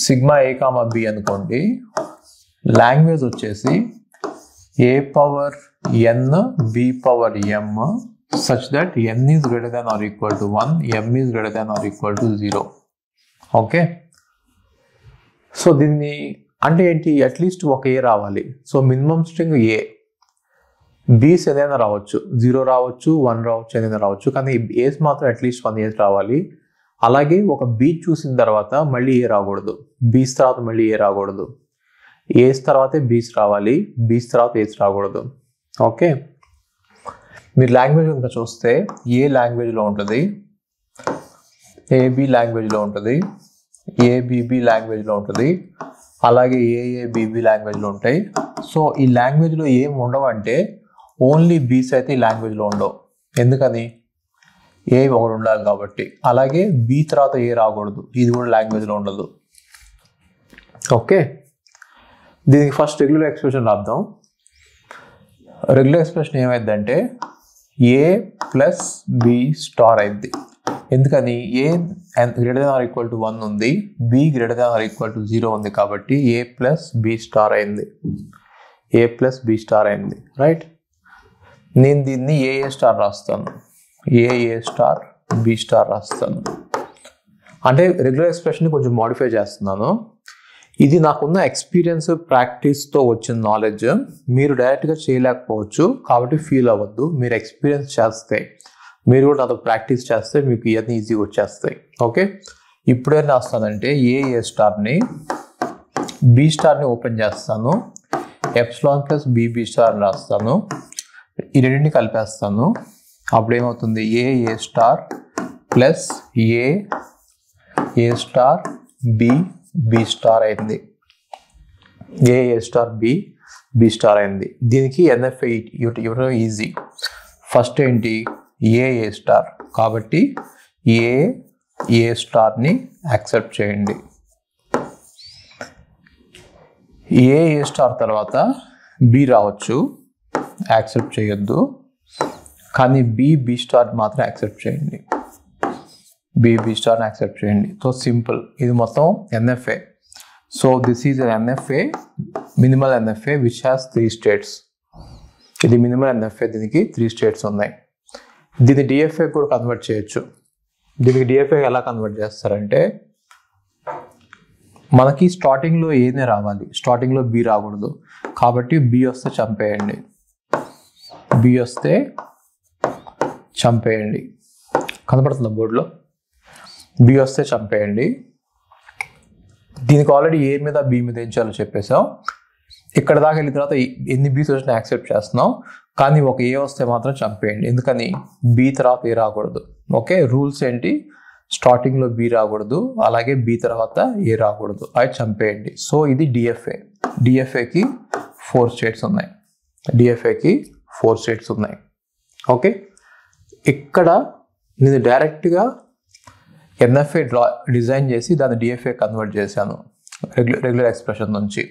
Sigma A comma B అనుకోండి, లాంగ్వేజ్ వచ్చేసి ఏ power N B power M such that n is greater than or equal to 1, m is greater than or equal to 0. Okay, so దీన్ని అంటే ఏంటి, at least ఒక ఏ రావాలి. So minimum string ఏ, బీస్ ఏదైనా రావచ్చు, 0 రావచ్చు, 1 రావచ్చు, ఏదైనా రావచ్చు, కానీ ఏస్ మాత్రం అట్లీస్ట్ 1 ఏస్ రావాలి. అలాగే ఒక బీ చూసిన తర్వాత మళ్ళీ ఏ రాకూడదు, బీస్ తర్వాత మళ్ళీ ఏ రాకూడదు, ఏస్ తర్వాతే బీస్ రావాలి, బీస్ తర్వాత ఏస్ రాకూడదు. ఓకే, మీరు లాంగ్వేజ్ కనుక చూస్తే ఏ లాంగ్వేజ్లో ఉంటుంది, ఏబి లాంగ్వేజ్లో ఉంటుంది, ఏబిబి లాంగ్వేజ్లో ఉంటుంది, అలాగే ఏఏబిబి లాంగ్వేజ్లో ఉంటాయి. సో ఈ లాంగ్వేజ్లో ఏం ఉండవు అంటే ఓన్లీ బీస్ అయితే ఈ లాంగ్వేజ్లో ఉండవు, ఎందుకని ఏ ఒకటి ఉండాలి కాబట్టి. అలాగే బి తర్వాత ఏ రాకూడదు, ఇది కూడా లాంగ్వేజ్లో ఉండదు. ఓకే, దీనికి ఫస్ట్ రెగ్యులర్ ఎక్స్ప్రెషన్ రాద్దాం. రెగ్యులర్ ఎక్స్ప్రెషన్ ఏమైందంటే ఏ ప్లస్ బి స్టార్ అయింది, ఎందుకని A greater than or equal to 1 ఉంది, B greater than or equal to 0 ఉంది, కాబట్టి ఏ ప్లస్ బి స్టార్ అయింది, ఏ ప్లస్ బి స్టార్ అయింది. రైట్, నేను దీన్ని ఏ స్టార్ రాస్తాను, ఏ స్టార్ బి స్టార్ రాస్తాను. అంటే రెగ్యులర్ ఎక్స్ప్రెషన్ని కొంచెం మోడిఫై చేస్తున్నాను. ఇది నాకున్న ఎక్స్పీరియన్స్, ప్రాక్టీస్తో వచ్చిన నాలెడ్జ్. మీరు డైరెక్ట్గా చేయలేకపోవచ్చు, కాబట్టి ఫీల్ అవ్వద్దు. మీరు ఎక్స్పీరియన్స్ చేస్తే, మీరు కూడా నాతో ప్రాక్టీస్ చేస్తే మీకు ఇవన్నీ ఈజీగా వచ్చేస్తాయి. ఓకే, ఇప్పుడేం రాస్తానంటే ఏ స్టార్ని బి స్టార్ని ఓపెన్ చేస్తాను, ఎప్సిలాన్ ప్లస్ బి స్టార్ రాస్తాను, ఈ రెండింటిని కలిపేస్తాను. అప్పుడు ఏమవుతుంది, ఏ star plus A star B star అయింది, ఏ స్టార్ బి స్టార్ అయింది. దీనికి ఎన్ఎఫ్ఐ ఇవ్వడం ఈజీ. ఫస్ట్ ఏంటి, ఏ స్టార్, కాబట్టి ఏ స్టార్ని యాక్సెప్ట్ చేయండి. ఏ స్టార్ తర్వాత బి రావచ్చు, యాక్సెప్ట్ చేయొద్దు, కానీ బి స్టార్ మాత్రం యాక్సెప్ట్ చేయండి, బి స్టార్ని యాక్సెప్ట్ చేయండి. సో సింపుల్, ఇది మొత్తం NFA. So this is NFA, minimal NFA which has 3 states. ఇది మినిమల్ ఎన్ఎఫ్ఏ, దీనికి 3 స్టేట్స్ ఉన్నాయి. దీన్ని డిఎఫ్ఏ కూడా కన్వర్ట్ చేయొచ్చు. దీనికి డిఎఫ్ఏ ఎలా కన్వర్ట్ చేస్తారంటే, మనకి స్టార్టింగ్లో ఏనే రావాలి, స్టార్టింగ్లో బి రాకూడదు, కాబట్టి బి వస్తే చంపేయండి, బి వస్తే చంపేయండి. కనపడుతుంది బోర్డులో, బి వస్తే చంపేయండి. దీనికి ఆల్రెడీ ఏ మీద బి మీద ఏం చేయాలో చెప్పేసాం. ఇక్కడ దాకా వెళ్ళిన తర్వాత ఎన్ని బీస్ వచ్చినా యాక్సెప్ట్ చేస్తున్నాం, కానీ ఒక ఏ వస్తే మాత్రం చంపేయండి, ఎందుకని బి తర్వాత ఏ రాకూడదు. ఓకే, రూల్స్ ఏంటి, స్టార్టింగ్లో బి రాకూడదు, అలాగే బి తర్వాత ఏ రాకూడదు, అది చంపేయండి. సో ఇది డిఎఫ్ఏ. డిఎఫ్ఏకి 4 స్టేట్స్ ఉన్నాయి. డిఎఫ్ఏకి 4 స్టేట్స్ ఉన్నాయి. ఓకే, ఇక్కడ నేను డైరెక్ట్గా ఎన్ఎఫ్ఏ డిజైన్ చేసి దాన్ని డిఎఫ్ఏ కన్వర్ట్ చేశాను రెగ్యులర్ ఎక్స్ప్రెషన్ నుంచి.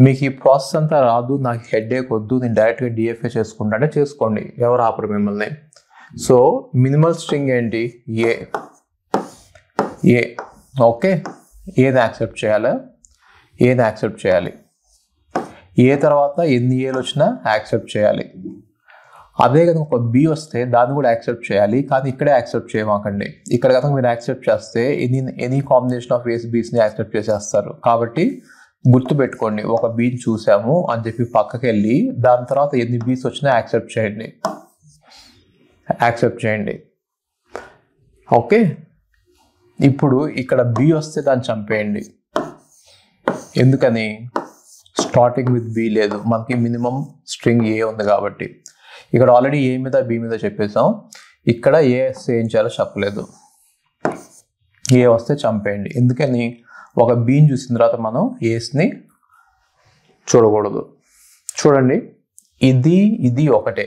మీకు ఈ ప్రాసెస్ అంతా రాదు, నాకు హెడేక్ వద్దు, నేను డైరెక్ట్గా డిఎఫ్ఏ చేసుకుంటా అంటే చేసుకోండి, ఎవరు ఆపరు మిమ్మల్ని. సో మినిమల్ స్ట్రింగ్ ఏంటి? ఏ. ఓకే, ఏది యాక్సెప్ట్ చేయాలి? ఏది యాక్సెప్ట్ చేయాలి? ఏ తర్వాత ఎన్ని ఏలు వచ్చినా యాక్సెప్ట్ చేయాలి. అదే కనుక ఒక బి వస్తే దాన్ని కూడా యాక్సెప్ట్ చేయాలి, కానీ ఇక్కడే యాక్సెప్ట్ చేయమాకండి. ఇక్కడ కనుక మీరు యాక్సెప్ట్ చేస్తే ఎనీ కాంబినేషన్ ఆఫ్ ఏస్ బీస్ని యాక్సెప్ట్ చేసేస్తారు. కాబట్టి గుర్తుపెట్టుకోండి, ఒక బీని చూసాము అని చెప్పి పక్కకి వెళ్ళి దాని తర్వాత ఎన్ని బీస్ వచ్చినా యాక్సెప్ట్ చేయండి. యాక్సెప్ట్ చేయండి. ఓకే, ఇప్పుడు ఇక్కడ బి వస్తే దాన్ని చంపేయండి. ఎందుకని? స్టార్టింగ్ విత్ బి లేదు, మనకి మినిమం స్ట్రింగ్ ఏ ఉంది కాబట్టి. ఇక్కడ ఆల్రెడీ ఏ మీద బి మీద చెప్పేసాం, ఇక్కడ ఏ వస్తే ఏం చేయాలో చెప్పలేదు. ఏ వస్తే చంపేయండి. ఎందుకని? ఒక బీని చూసిన తర్వాత మనం ఏస్ని చూడకూడదు. చూడండి, ఇది ఒకటే.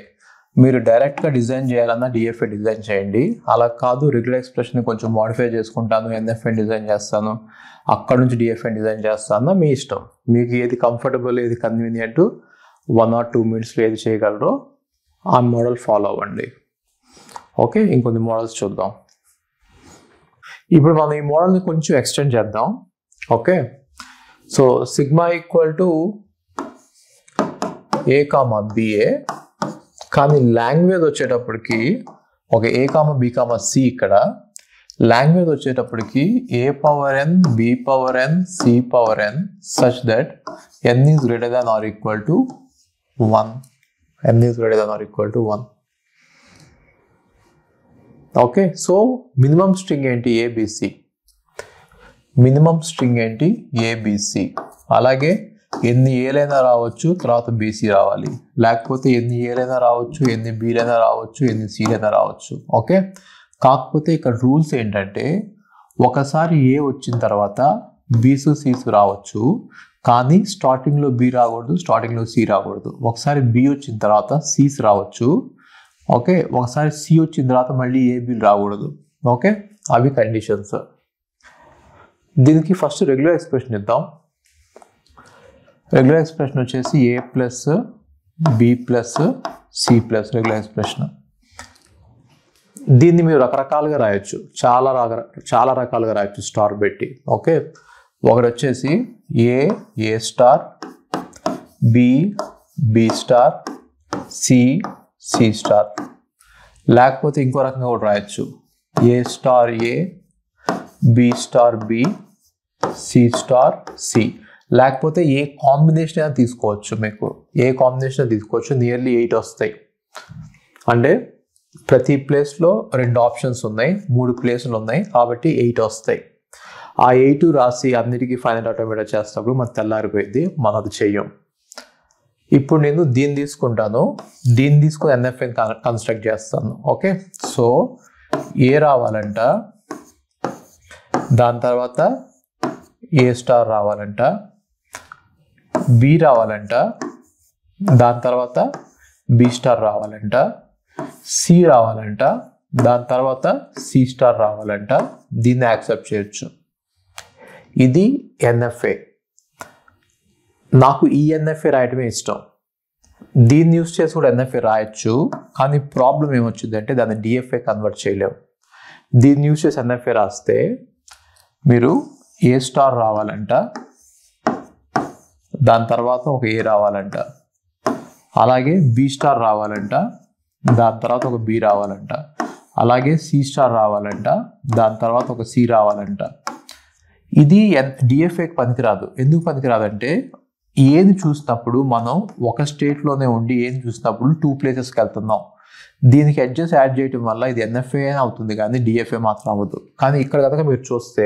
మీరు డైరెక్ట్గా డిజైన్ చేయాలన్నా డిఎఫ్ఏ డిజైన్ చేయండి. అలా కాదు, రెగ్యులర్ ఎక్స్ప్రెషన్ కొంచెం మోడిఫై చేసుకుంటాను, ఎన్ఎఫ్ఏ డిజైన్ చేస్తాను, అక్కడ నుంచి డిఎఫ్ఏ డిజైన్ చేస్తాను, మీ ఇష్టం. మీకు ఏది కంఫర్టబుల్, ఏది కన్వీనియంట్, 1 or 2 minutesలో ఏది చేయగలరో ఆ మోడల్ ఫాలో అవ్వండి. ఓకే, ఇంకొన్ని మోడల్స్ చూద్దాం. ఇప్పుడు మనం ఈ మోడల్ని కొంచెం ఎక్స్టెండ్ చేద్దాం. Okay, so sigma equal to A comma B A, కానీ లాంగ్వేజ్ వచ్చేటప్పటికి ఒక A comma B comma C. ఇక్కడ లాంగ్వేజ్ వచ్చేటప్పటికి A power N, B power N, C power N such that N is greater than or equal to 1. n is greater than or equal to 1. Okay, so minimum string ఏంటి? ABC. Minimum string ఏంటి? ABC. అలాగే ఎన్ని ఏలైనా రావచ్చు, తర్వాత BC రావాలి. లేకపోతే ఎన్ని ఏలైనా రావచ్చు, ఎన్ని బీలైనా రావచ్చు, ఎన్ని సీలైనా రావచ్చు. ఓకే, కాకపోతే ఇక్కడ రూల్స్ ఏంటంటే ఒకసారి ఏ వచ్చిన తర్వాత బీసు సీసు రావచ్చు, కానీ స్టార్టింగ్లో బి రాకూడదు, స్టార్టింగ్లో సి రాకూడదు. ఒకసారి బి వచ్చిన తర్వాత సీస్ రావచ్చు. ఓకే, ఒకసారి సి వచ్చిన తర్వాత మళ్ళీ ఏ బి రాకూడదు. ఓకే, అవి కండిషన్స్. దీనికి ఫస్ట్ రెగ్యులర్ ఎక్స్ప్రెషన్ ఇద్దాం. రెగ్యులర్ ఎక్స్ప్రెషన్ వచ్చేసి A plus B plus C plus regular expression. దీన్ని మీరు రకరకాలుగా రాయొచ్చు, చాలా రకాలుగా రాయొచ్చు స్టార్ పెట్టి. ఓకే, ఒకటి వచ్చేసి A star, B star, C star. లేకపోతే ఇంకో రకంగా కూడా రాయొచ్చు, A star A, B star B, C star C. లేకపోతే ఏ కాంబినేషన్ అయినా తీసుకోవచ్చు. మీకు ఏ కాంబినేషన్ తీసుకోవచ్చు. నియర్లీ 8 వస్తాయి. అంటే ప్రతి ప్లేస్లో 2 ఆప్షన్స్ ఉన్నాయి, 3 ప్లేసులు ఉన్నాయి, కాబట్టి 8 వస్తాయి. ఆ 8 రాసి అన్నిటికీ ఫైనల్ ఆటోమేటిక్ చేసినప్పుడు మనకు తెల్లారిపోయింది, మనం అది చెయ్యం. ఇప్పుడు నేను దీన్ని తీసుకుంటాను, దీన్ని తీసుకుని ఎన్ఎఫ్ఏ కన్స్ట్రక్ట్ చేస్తాను. ఓకే, సో ఏ రావాలంట, దాని తర్వాత ఏ స్టార్ రావాలంట, బి రావాలంట, దాని తర్వాత బి స్టార్ రావాలంట, సి రావాలంట, దాని తర్వాత సి స్టార్ రావాలంట. దీన్ని యాక్సెప్ట్ చేయొచ్చు. ఇది ఎన్ఎఫ్ఏ. నాకు ఈ ఎన్ఎఫ్ఏ రాయటమే ఇష్టం. దీన్ని యూస్ చేసి కూడా ఎన్ఎఫ్ఏ రాయొచ్చు, కానీ ప్రాబ్లం ఏమొచ్చిందంటే దాన్ని డిఎఫ్ఏ కన్వర్ట్ చేయలేము. దీన్ని యూస్ చేసి ఎన్ఎఫ్ఏ రాస్తే మీరు ఏ స్టార్ రావాలంట, దాని తర్వాత ఒక ఏ రావాలంట, అలాగే బి స్టార్ రావాలంట, దాని తర్వాత ఒక బి రావాలంట, అలాగే సి స్టార్ రావాలంట, దాని తర్వాత ఒక సి రావాలంట. ఇది డిఎఫ్ఏకి పనికిరాదు. ఎందుకు పనికిరాదంటే ఏది చూసినప్పుడు మనం ఒక స్టేట్లోనే ఉండి ఏది చూసినప్పుడు 2 ప్లేసెస్కి వెళ్తున్నాం. దీనికి ఎడ్జెస్ యాడ్ చేయడం వల్ల ఇది ఎన్ఎఫ్ఏ అవుతుంది, కానీ డిఎఫ్ఏ మాత్రం అవ్వదు. కానీ ఇక్కడ కనుక మీరు చూస్తే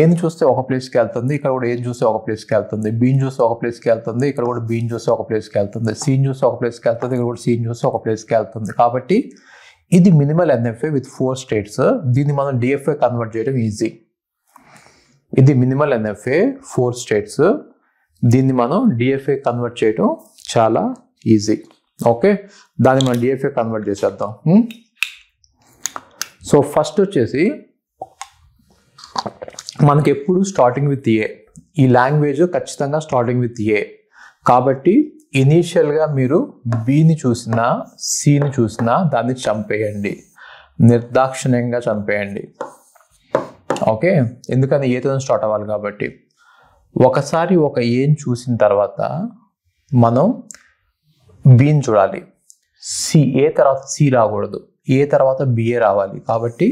ఏని చూస్తే ఒక ప్లేస్కి వెళ్తుంది, ఇక్కడ కూడా ఏం చూస్తే ఒక ప్లేస్కి వెళ్తుంది, బీని చూస్తే ఒక ప్లేస్కి వెళ్తుంది, ఇక్కడ కూడా బీని చూస్తే ఒక ప్లేస్కి వెళ్తుంది, సీని చూస్తే ఒక ప్లేస్కి వెళ్తుంది, ఇక్కడ కూడా సీని చూస్తే ఒక ప్లేస్కి వెళ్తుంది. కాబట్టి ఇది మినిమల్ ఎన్ఎఫ్ఏ విత్ 4 స్టేట్స్. దీన్ని మనం డిఎఫ్ఏ కన్వర్ట్ చేయడం ఈజీ. ఇది మినిమల్ ఎన్ఎఫ్ఏ 4 స్టేట్స్. దీన్ని మనం డిఎఫ్ఏ కన్వర్ట్ చేయడం చాలా ఈజీ. ఓకే, దాన్ని మనం డిఎఫ్ఏ కన్వర్ట్ చేసేద్దాం. సో ఫస్ట్ వచ్చేసి మనకి ఎప్పుడు స్టార్టింగ్ విత్ ఏ. ఈ లాంగ్వేజ్ ఖచ్చితంగా స్టార్టింగ్ విత్ ఏ. కాబట్టి ఇనీషియల్గా మీరు బిని చూసినా సిని చూసినా దాన్ని చంపేయండి, నిర్దాక్షిణ్యంగా చంపేయండి. ఓకే, ఎందుకని ఏతో స్టార్ట్ అవ్వాలి కాబట్టి. ఒకసారి ఒక ఏని చూసిన తర్వాత మనం బిని చూడాలి. ఏ తర్వాత సి రాకూడదు, ఏ తర్వాత బిఏ రావాలి. కాబట్టి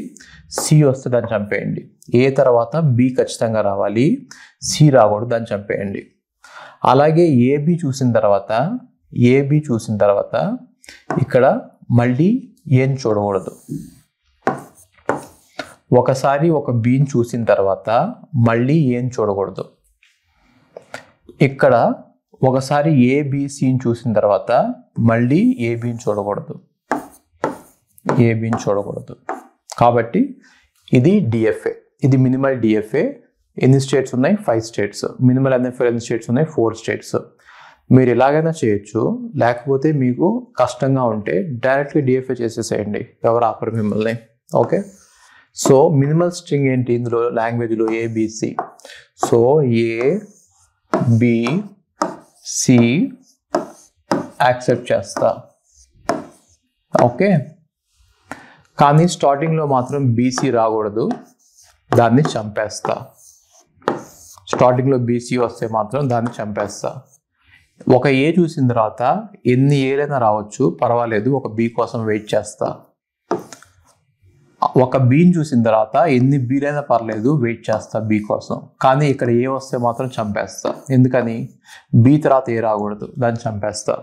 సి వస్తే దాన్ని చంపేయండి. ఏ తర్వాత బి ఖచ్చితంగా రావాలి, సి రాకూడదు, దాన్ని చంపేయండి. అలాగే ఏబి చూసిన తర్వాత ఇక్కడ మళ్ళీ ఏని చూడకూడదు. ఒకసారి ఒక బిని చూసిన తర్వాత మళ్ళీ ఏని చూడకూడదు. ఇక్కడ ఒకసారి ఏబిసిని చూసిన తర్వాత మళ్ళీ ఏబిని చూడకూడదు. కాబట్టి ఇది డిఎఫ్ఏ, ఇది మినిమల్ డిఎఫ్ఏ. ఎన్ని స్టేట్స్ ఉన్నాయి? 5 స్టేట్స్. మినిమల్ ఎన్ఎఫ్ఏ ఎన్ని స్టేట్స్ ఉన్నాయి? 4 స్టేట్స్. మీరు ఎలాగైనా చేయొచ్చు, లేకపోతే మీకు కష్టంగా ఉంటే డైరెక్ట్గా డిఎఫ్ఏ చేసేసేయండి, ఎవరు ఆపరు మిమ్మల్ని. ఓకే, సో మినిమల్ స్ట్రింగ్ ఏంటి ఇందులో లాంగ్వేజ్లో? ఏబిసి. సో ఏబిసి యాక్సెప్ట్ చేస్తా. ఓకే, కానీ స్టార్టింగ్లో మాత్రం బీసీ రాకూడదు, దాన్ని చంపేస్తా. స్టార్టింగ్లో బీసీ వస్తే మాత్రం దాన్ని చంపేస్తా. ఒక ఏ చూసిన తర్వాత ఎన్ని ఏలైనా రావచ్చు, పర్వాలేదు, ఒక బి కోసం వెయిట్ చేస్తా. ఒక బీని చూసిన తర్వాత ఎన్ని బీలైనా పర్లేదు, వెయిట్ చేస్తా బి కోసం. కానీ ఇక్కడ ఏ వస్తే మాత్రం చంపేస్తా. ఎందుకని? బి తర్వాత ఏ రాకూడదు, దాన్ని చంపేస్తా.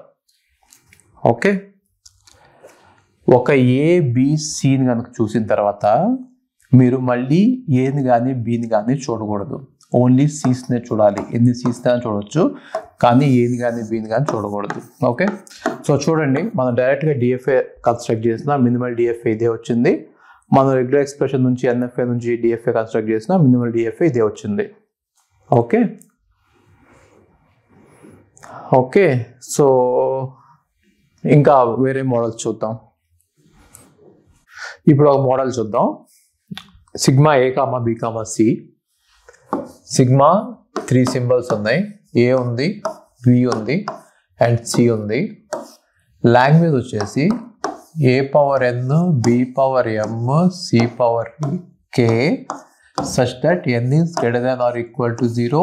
ఓకే, ఒక ఏబిసిని కనుక చూసిన తర్వాత మీరు మళ్ళీ ఏని కానీ బిని కానీ చూడకూడదు, ఓన్లీ సీస్నే చూడాలి. ఎన్ని సీస్నే చూడవచ్చు, కానీ ఏని కానీ బిని కానీ చూడకూడదు. ఓకే, సో చూడండి, మనం డైరెక్ట్గా డిఎఫ్ఏ కన్స్ట్రక్ట్ చేసిన మినిమల్ డిఎఫ్ఏ ఇదే వచ్చింది. మనం రెగ్యులర్ ఎక్స్ప్రెషన్ నుంచి ఎన్ఎఫ్ఏ నుంచి డిఎఫ్ఏ కన్స్ట్రక్ట్ చేసిన మినిమల్ డిఎఫ్ఏ ఇదే వచ్చింది. ఓకే ఓకే సో ఇంకా వేరే మోడల్స్ చూద్దాం. ఇప్పుడు ఒక మోడల్ చూద్దాం. Sigma A comma B comma C. Sigma 3 symbols ఉన్నాయి. ఏ ఉంది, బి ఉంది అండ్ సి ఉంది. లాంగ్వేజ్ వచ్చేసి ఏ power N, B power m, c power k such that n is greater than or equal to 0,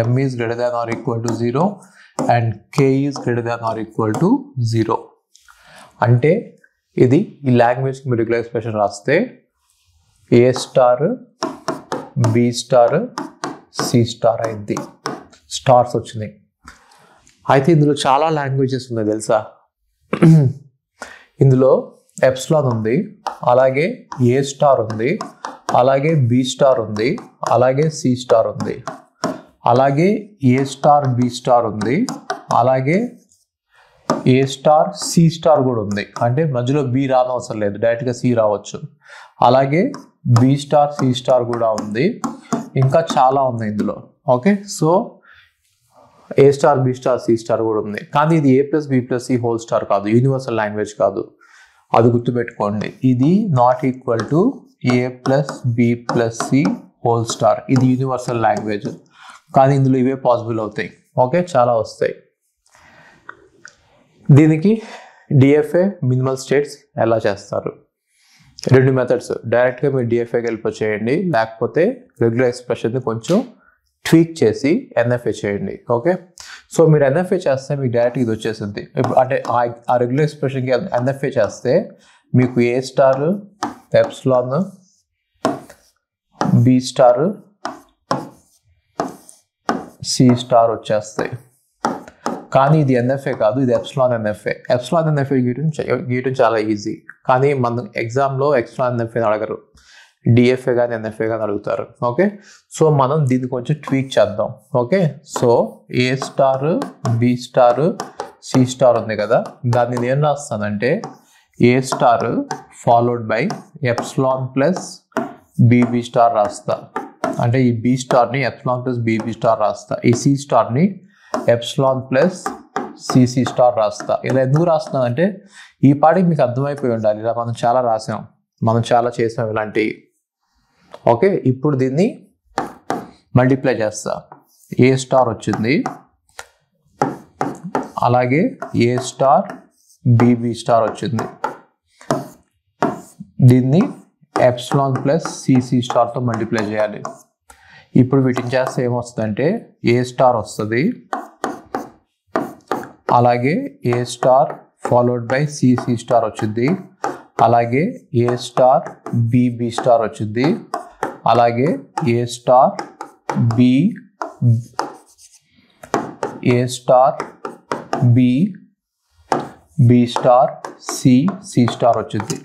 m is greater than or equal to 0 and k is greater than or equal to 0. అంటే ఇది ఈ లాంగ్వేజ్కి మీరు regular expression రాస్తే a star, B star, C star అయింది. Stars వచ్చినాయి. అయితే ఇందులో చాలా లాంగ్వేజెస్ ఉన్నాయి తెలుసా. ఇందులో ఎప్సిలాన్ ఉంది, అలాగే ఏ స్టార్ ఉంది, అలాగే బి స్టార్ ఉంది, అలాగే సి స్టార్ ఉంది, అలాగే ఏ స్టార్ బి స్టార్ ఉంది, అలాగే ఏ స్టార్ సి స్టార్ కూడా ఉంది. అంటే మధ్యలో బి రానవసరం లేదు, డైరెక్ట్గా సి రావచ్చు. అలాగే బి స్టార్ సి స్టార్ కూడా ఉంది. ఇంకా చాలా ఉన్నాయి ఇందులో. Okay, so a star B star C star కూడా ఉంది. కానీ ఇది a plus B plus c whole star కాదు, యూనివర్సల్ లాంగ్వేజ్ కాదు, అది గుర్తుపెట్టుకోండి. ఇది not equal to a plus B plus c whole star. ఇది యూనివర్సల్ లాంగ్వేజ్, కానీ ఇందులో ఇవే పాసిబుల్ అవుతాయి. ఓకే, చాలా వస్తాయి. దీనికి డిఎఫ్ఏ మినిమల్ స్టేట్స్ ఎలా చేస్తారు? 2 మెథడ్స్. డైరెక్ట్గా మీరు డిఎఫ్ఏకి వెళ్ళిపోచేయండి, లేకపోతే రెగ్యులర్ ఎక్స్ప్రెషన్ని కొంచెం ట్వీక్ చేసి ఎన్ఎఫ్ఏ చేయండి. ఓకే, సో మీరు ఎన్ఎఫ్ఏ చేస్తే మీకు డైరెక్ట్ ఇది వచ్చేసింది. అంటే ఆ రెగ్యులర్ ఎక్స్ప్రెషన్కి ఎన్ఎఫ్ఏ చేస్తే మీకు a star, epsilon, b star, C star వచ్చేస్తాయి. కానీ ఇది ఎన్ఎఫ్ఏ కాదు, ఇది ఎప్సిలాన్ ఎన్ఎఫ్ఏ. ఎప్సిలాన్ ఎన్ఎఫ్ఏ గీయటం చాలా ఈజీ, కానీ మన ఎగ్జామ్లో ఎప్సిలాన్ ఎన్ఎఫ్ఏ అడగరు, డిఎఫ్ఏ కానీ ఎన్ఎఫ్ఏ కానీ అడుగుతారు. ఓకే, సో మనం దీన్ని కొంచెం ట్వీక్ చేద్దాం. Okay, so a star, B star, C star ఉంది కదా, దాన్ని నేను రాస్తానంటే a star followed by epsilon plus b b star రాస్తా. అంటే ఈ బీ స్టార్ని ఎప్సిలాన్ ప్లస్ బీబీ స్టార్ రాస్తా. ఈ సి స్టార్ని ఎప్సిలాన్ ప్లస్ సిసి స్టార్ రాస్తా. ఇలా ఎందుకు రాస్తున్నాను అంటే ఈ పాటికి మీకు అర్థమైపోయి ఉండాలి. ఇలా మనం చాలా రాసాం, మనం చాలా చేసాం ఇలాంటివి. ఓకే, ఇప్పుడు దీన్ని మల్టిప్లై చేస్తా. ఏ స్టార్ వచ్చింది, అలాగే ఏ స్టార్ బీబీ స్టార్ వచ్చింది. దీన్ని ఎప్సిలాన్ ప్లస్ సిసి స్టార్తో మల్టిప్లై చేయాలి. ఇప్పుడు వీటిని చేస్తే ఏమొస్తుందంటే ఏ స్టార్ వస్తుంది, అలాగే a star followed by c c star వచ్చింది, అలాగే ఏ స్టార్ బీబీ స్టార్ వచ్చింది, అలాగే a star b a star b B star c C star వచ్చింది.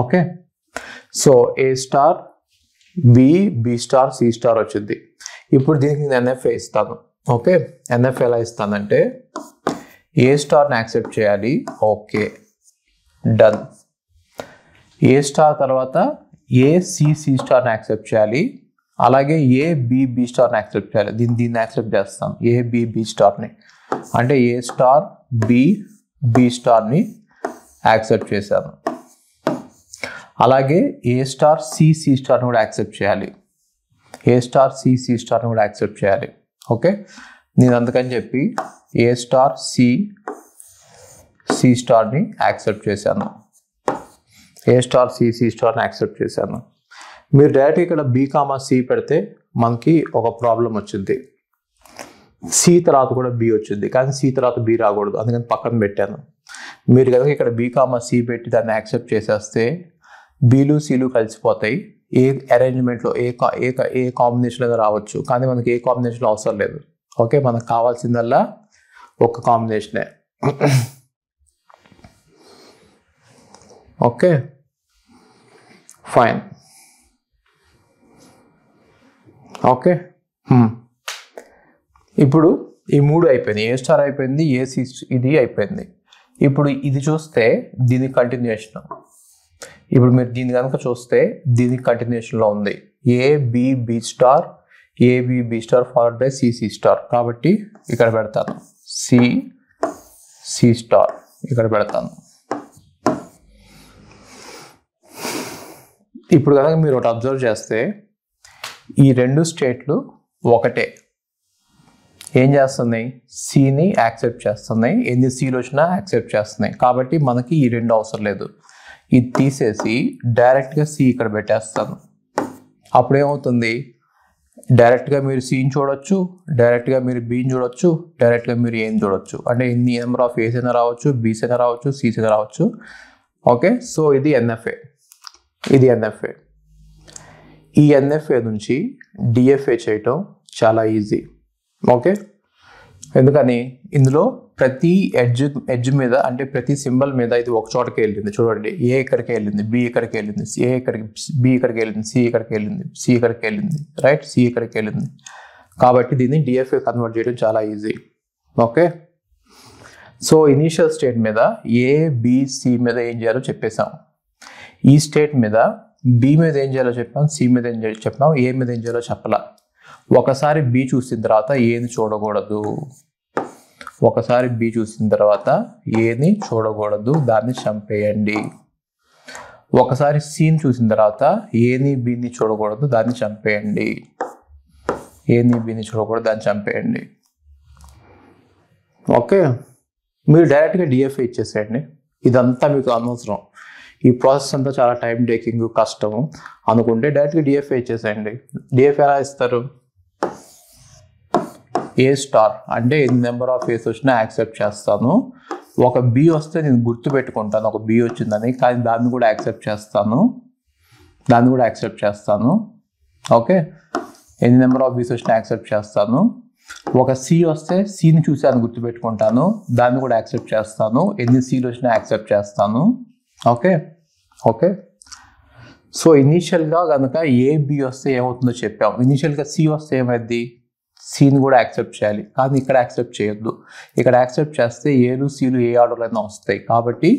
Okay, so a star b B star C star వచ్చింది. ఇప్పుడు దీనికి నేను ఎన్ఎఫ్ఏ ఇస్తాను. ఓకే, ఎన్ఎఫ్ఏ ఎలా ఇస్తానంటే ఏ స్టార్ని యాక్సెప్ట్ చేయాలి. Okay, done. ఏ స్టార్ తర్వాత ఏ సి సి స్టార్ని యాక్సెప్ట్ చేయాలి, అలాగే ఏ బి బి స్టార్ని యాక్సెప్ట్ చేయాలి. దీన్ని యాక్సెప్ట్ చేస్తాం, ఏ బి బి స్టార్ని. అంటే ఏ స్టార్ బి బి స్టార్ని యాక్సెప్ట్ చేశాను. అలాగే ఏ స్టార్ సి సి స్టార్ని కూడా యాక్సెప్ట్ చేయాలి. ఏ స్టార్ సి సి స్టార్ని కూడా యాక్సెప్ట్ చేయాలి. ఓకే, నేను అందుకని చెప్పి ఏ స్టార్ సి సి స్టార్ని యాక్సెప్ట్ చేశాను. ఏ స్టార్ సి సి స్టార్ని యాక్సెప్ట్ చేశాను. మీరు డైరెక్ట్గా ఇక్కడ బి కామా సి పెడితే మనకి ఒక ప్రాబ్లం వచ్చింది. సి తర్వాత కూడా బి వచ్చింది, కానీ సి తర్వాత బి రాకూడదు, అందుకని పక్కన పెట్టాను. మీరు కనుక ఇక్కడ బి కామా సి పెట్టి దాన్ని యాక్సెప్ట్ చేసేస్తే బీలు సీలు కలిసిపోతాయి. ఏ అరేంజ్మెంట్లో ఏ కాంబినేషన్లో రావచ్చు, కానీ మనకి ఏ కాంబినేషన్లో అవసరం లేదు. ఓకే, మనకు కావాల్సిందల్లా ఒక కాంబినేషనే. Okay, fine. ఓకే, ఇప్పుడు ఈ మూడు అయిపోయింది. ఏ స్టార్ అయిపోయింది, ఏ సి ఇది అయిపోయింది. ఇప్పుడు ఇది చూస్తే దీని కంటిన్యూషన్. ఇప్పుడు మీరు దీన్ని కనుక చూస్తే దీని కంటిన్యూషన్లో ఉంది. A B B star A B B star followed by C C star. కాబట్టి ఇక్కడ పెడతాను సి సి స్టార్, ఇక్కడ పెడతాను. ఇప్పుడు కనుక మీరు ఒకటి అబ్జర్వ్ చేస్తే ఈ రెండు స్టేట్లు ఒకటే. ఏం చేస్తున్నాయి, సిని యాక్సెప్ట్ చేస్తున్నాయి, ఎన్ని సీలు వచ్చినా యాక్సెప్ట్ చేస్తున్నాయి. కాబట్టి మనకి ఈ రెండు అవసరం లేదు. ఇది తీసేసి డైరెక్ట్గా సి ఇక్కడ పెట్టేస్తాను. అప్పుడు ఏమవుతుంది, డైరెక్ట్గా మీరు సిని చూడొచ్చు, డైరెక్ట్గా మీరు బిని చూడొచ్చు, డైరెక్ట్గా మీరు ఏం చూడొచ్చు. అంటే ఎన్ని నెంబర్ ఆఫ్ ఏస్ అయినా రావచ్చు, బీస్ అయినా రావచ్చు, సీస్ అయినా రావచ్చు. ఓకే, సో ఇది ఎన్ఎఫ్ఏ, ఇది ఎన్ఎఫ్ఏ. ఈ ఎన్ఎఫ్ఏ నుంచి డిఎఫ్ఏ చేయటం చాలా ఈజీ. ఓకే, ఎందుకని ఇందులో ప్రతి ఎడ్జ్ మీద, అంటే ప్రతి సింబల్ మీద ఇది ఒక చోటకి వెళ్ళింది. చూడండి, ఏ ఇక్కడికి వెళ్ళింది, బి ఇక్కడికి వెళ్ళింది, బి ఇక్కడికి వెళ్ళింది, సి ఇక్కడికి వెళ్ళింది, సి ఇక్కడికి వెళ్ళింది, రైట్, సి ఇక్కడికి వెళ్ళింది. కాబట్టి దీన్ని డిఎఫ్ఏ కన్వర్ట్ చేయడం చాలా easy. Okay, so initial state మీద ఏ బి సి మీద ఏం చేయాలో చెప్పేసాం. ఈ స్టేట్ మీద బి మీద ఏం చేయాలో చెప్పాం, సి మీద ఏం చేయాలో చెప్పాం, ఏ మీద ఏం చేయాలో చెప్పలా. ఒకసారి బి చూసిన తర్వాత ఏని చూడకూడదు, ఒకసారి బి చూసిన తర్వాత ఏని చూడకూడదు, దాన్ని చంపేయండి. ఒకసారి సిని చూసిన తర్వాత ఏని బిని చూడకూడదు, దాన్ని చంపేయండి. ఏని బిని చూడకూడదు, దాన్ని చంపేయండి. ఓకే, మీరు డైరెక్ట్గా డిఎఫ్ఏ ఇచ్చేసేయండి. ఇదంతా మీకు అనవసరం. ఈ ప్రాసెస్ అంతా చాలా టైం టేకింగ్, కష్టము అనుకుంటే డైరెక్ట్గా డిఎఫ్ఏ ఇచ్చేసేయండి. డిఎఫ్ఏ ఎలా ఇస్తారు, ఏ స్టార్ అంటే ఎన్ని నెంబర్ ఆఫ్ ఏస్ వచ్చినా యాక్సెప్ట్ చేస్తాను. ఒక బి వస్తే నేను గుర్తు పెట్టుకుంటాను ఒక బి వచ్చిందని, కానీ దాన్ని కూడా యాక్సెప్ట్ చేస్తాను. ఓకే, ఎన్ని నెంబర్ ఆఫ్ బీస్ వచ్చినా యాక్సెప్ట్ చేస్తాను. ఒక సి వస్తే సిని చూసాను గుర్తుపెట్టుకుంటాను, దాన్ని కూడా యాక్సెప్ట్ చేస్తాను. ఎన్ని సీలు వచ్చినా యాక్సెప్ట్ చేస్తాను. Okay okay. సో ఇనీషియల్గా కనుక ఏ బి వస్తే ఏమవుతుందో చెప్పాము. ఇనీషియల్గా సి వస్తే ఏమైంది, సీని కూడా యాక్సెప్ట్ చేయాలి, కానీ ఇక్కడ యాక్సెప్ట్ చేయొద్దు. ఇక్కడ యాక్సెప్ట్ చేస్తే ఏలు సీలు ఏ ఆర్డర్లో అయినా వస్తాయి. కాబట్టి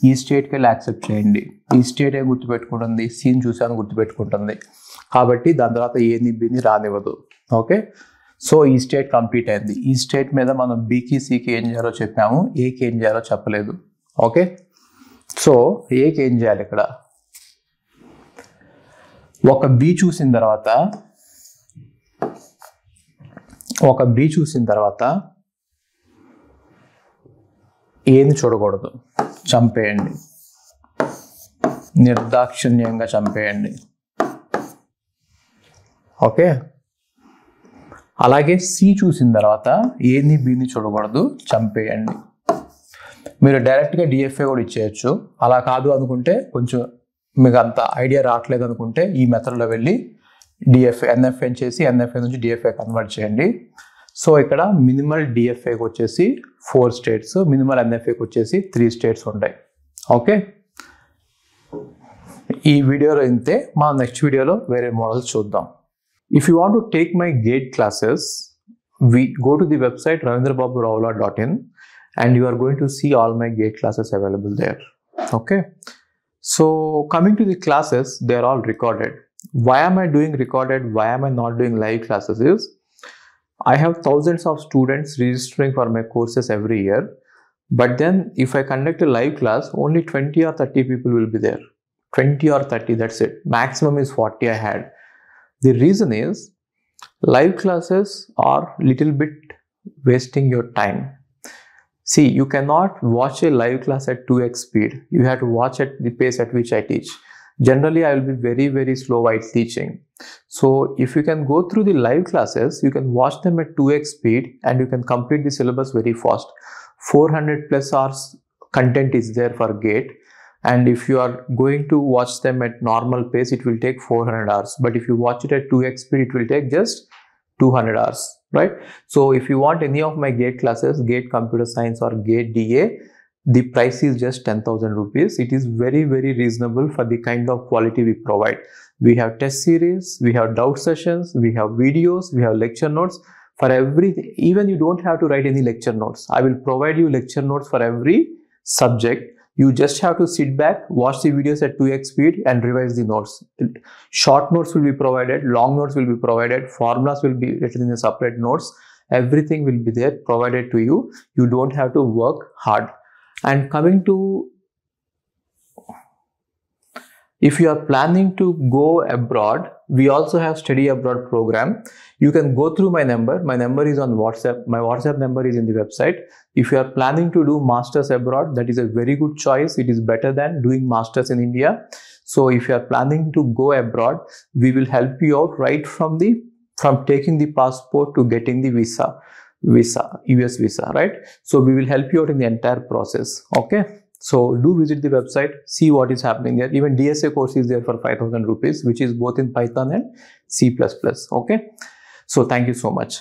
ఈ స్టేట్కి వెళ్ళి యాక్సెప్ట్ చేయండి. ఈ స్టేట్ ఏం గుర్తుపెట్టుకుంటుంది, సీని చూసాను గుర్తుపెట్టుకుంటుంది. కాబట్టి దాని తర్వాత ఏని బిని రానివ్వదు. ఓకే. సో ఈ స్టేట్ కంప్లీట్ అయింది. ఈ స్టేట్ మీద మనం బికి సికి ఏం చేయాలో చెప్పాము, ఏకి ఏం చేయాలో చెప్పలేదు. ఓకే. సో ఏకి ఏం చేయాలి, ఇక్కడ ఒక బి చూసిన తర్వాత ఏని చూడకూడదు, చంపేయండి, నిర్దాక్షిణ్యంగా చంపేయండి. ఓకే. అలాగే సి చూసిన తర్వాత ఏని బిని చూడకూడదు, చంపేయండి. మీరు డైరెక్ట్గా డిఎఫ్ఏ కూడా ఇచ్చేయచ్చు. అలా కాదు అనుకుంటే, కొంచెం మీకు అంత ఐడియా రావట్లేదు అనుకుంటే ఈ మెథడ్లో వెళ్ళి డిఎఫ్ఏ ఎన్ఎఫ్ఏ చేసి ఎన్ఎఫ్ఏ నుంచి డిఎఫ్ఏ కన్వర్ట్ చేయండి. సో ఇక్కడ మినిమల్ డిఎఫ్ఏకి వచ్చేసి 4 స్టేట్స్, మినిమల్ ఎన్ఎఫ్ఏకి వచ్చేసి 3 స్టేట్స్ ఉంటాయి. ఓకే. ఈ వీడియోలో ఇంతే. మా నెక్స్ట్ వీడియోలో వేరే మోడల్స్ చూద్దాం. If you want to take my GATE classes, we go to the website ravindrababurao.in and you are going to see all my GATE classes available there. Okay. So coming to the classes, they are all recorded. Why am I doing recorded? Why am I not doing live classes? Is I have thousands of students registering for my courses every year. But then if I conduct a live class, only 20 or 30 people will be there. 20 or 30, that's it. Maximum is 40 I had. The reason is live classes are little bit wasting your time. See, you cannot watch a live class at 2x speed. You have to watch at the pace at which I teach. Generally, I will be very, very slow while teaching. So if you can go through the live classes, you can watch them at 2x speed and you can complete the syllabus very fast. 400 plus hours content is there for GATE. And if you are going to watch them at normal pace, it will take 400 hours. But if you watch it at 2x speed, it will take just 200 hours, right? So if you want any of my GATE classes, GATE Computer Science or GATE DA, the price is just 10,000 rupees. It is very, very reasonable for the kind of quality we provide. We have test series, we have doubt sessions, we have videos, we have lecture notes for everything. Even you don't have to write any lecture notes. I will provide you lecture notes for every subject. You just have to sit back, watch the videos at 2x speed and revise the notes. Short notes will be provided, long notes will be provided, formulas will be written in a separate notes. Everything will be there provided to you. You don't have to work hard. And coming to, if you are planning to go abroad, we also have study abroad program. You can go through my number. My number is on WhatsApp. My WhatsApp number is in the website. If you are planning to do masters abroad, that is a very good choice. It is better than doing masters in India. So if you are planning to go abroad, we will help you out right from taking the passport to getting the visa, US visa, right? So we will help you out in the entire process. Okay. So do visit the website, see what is happening there. Even DSA course is there for 5,000 rupees, which is both in Python and C++. Okay. So thank you so much.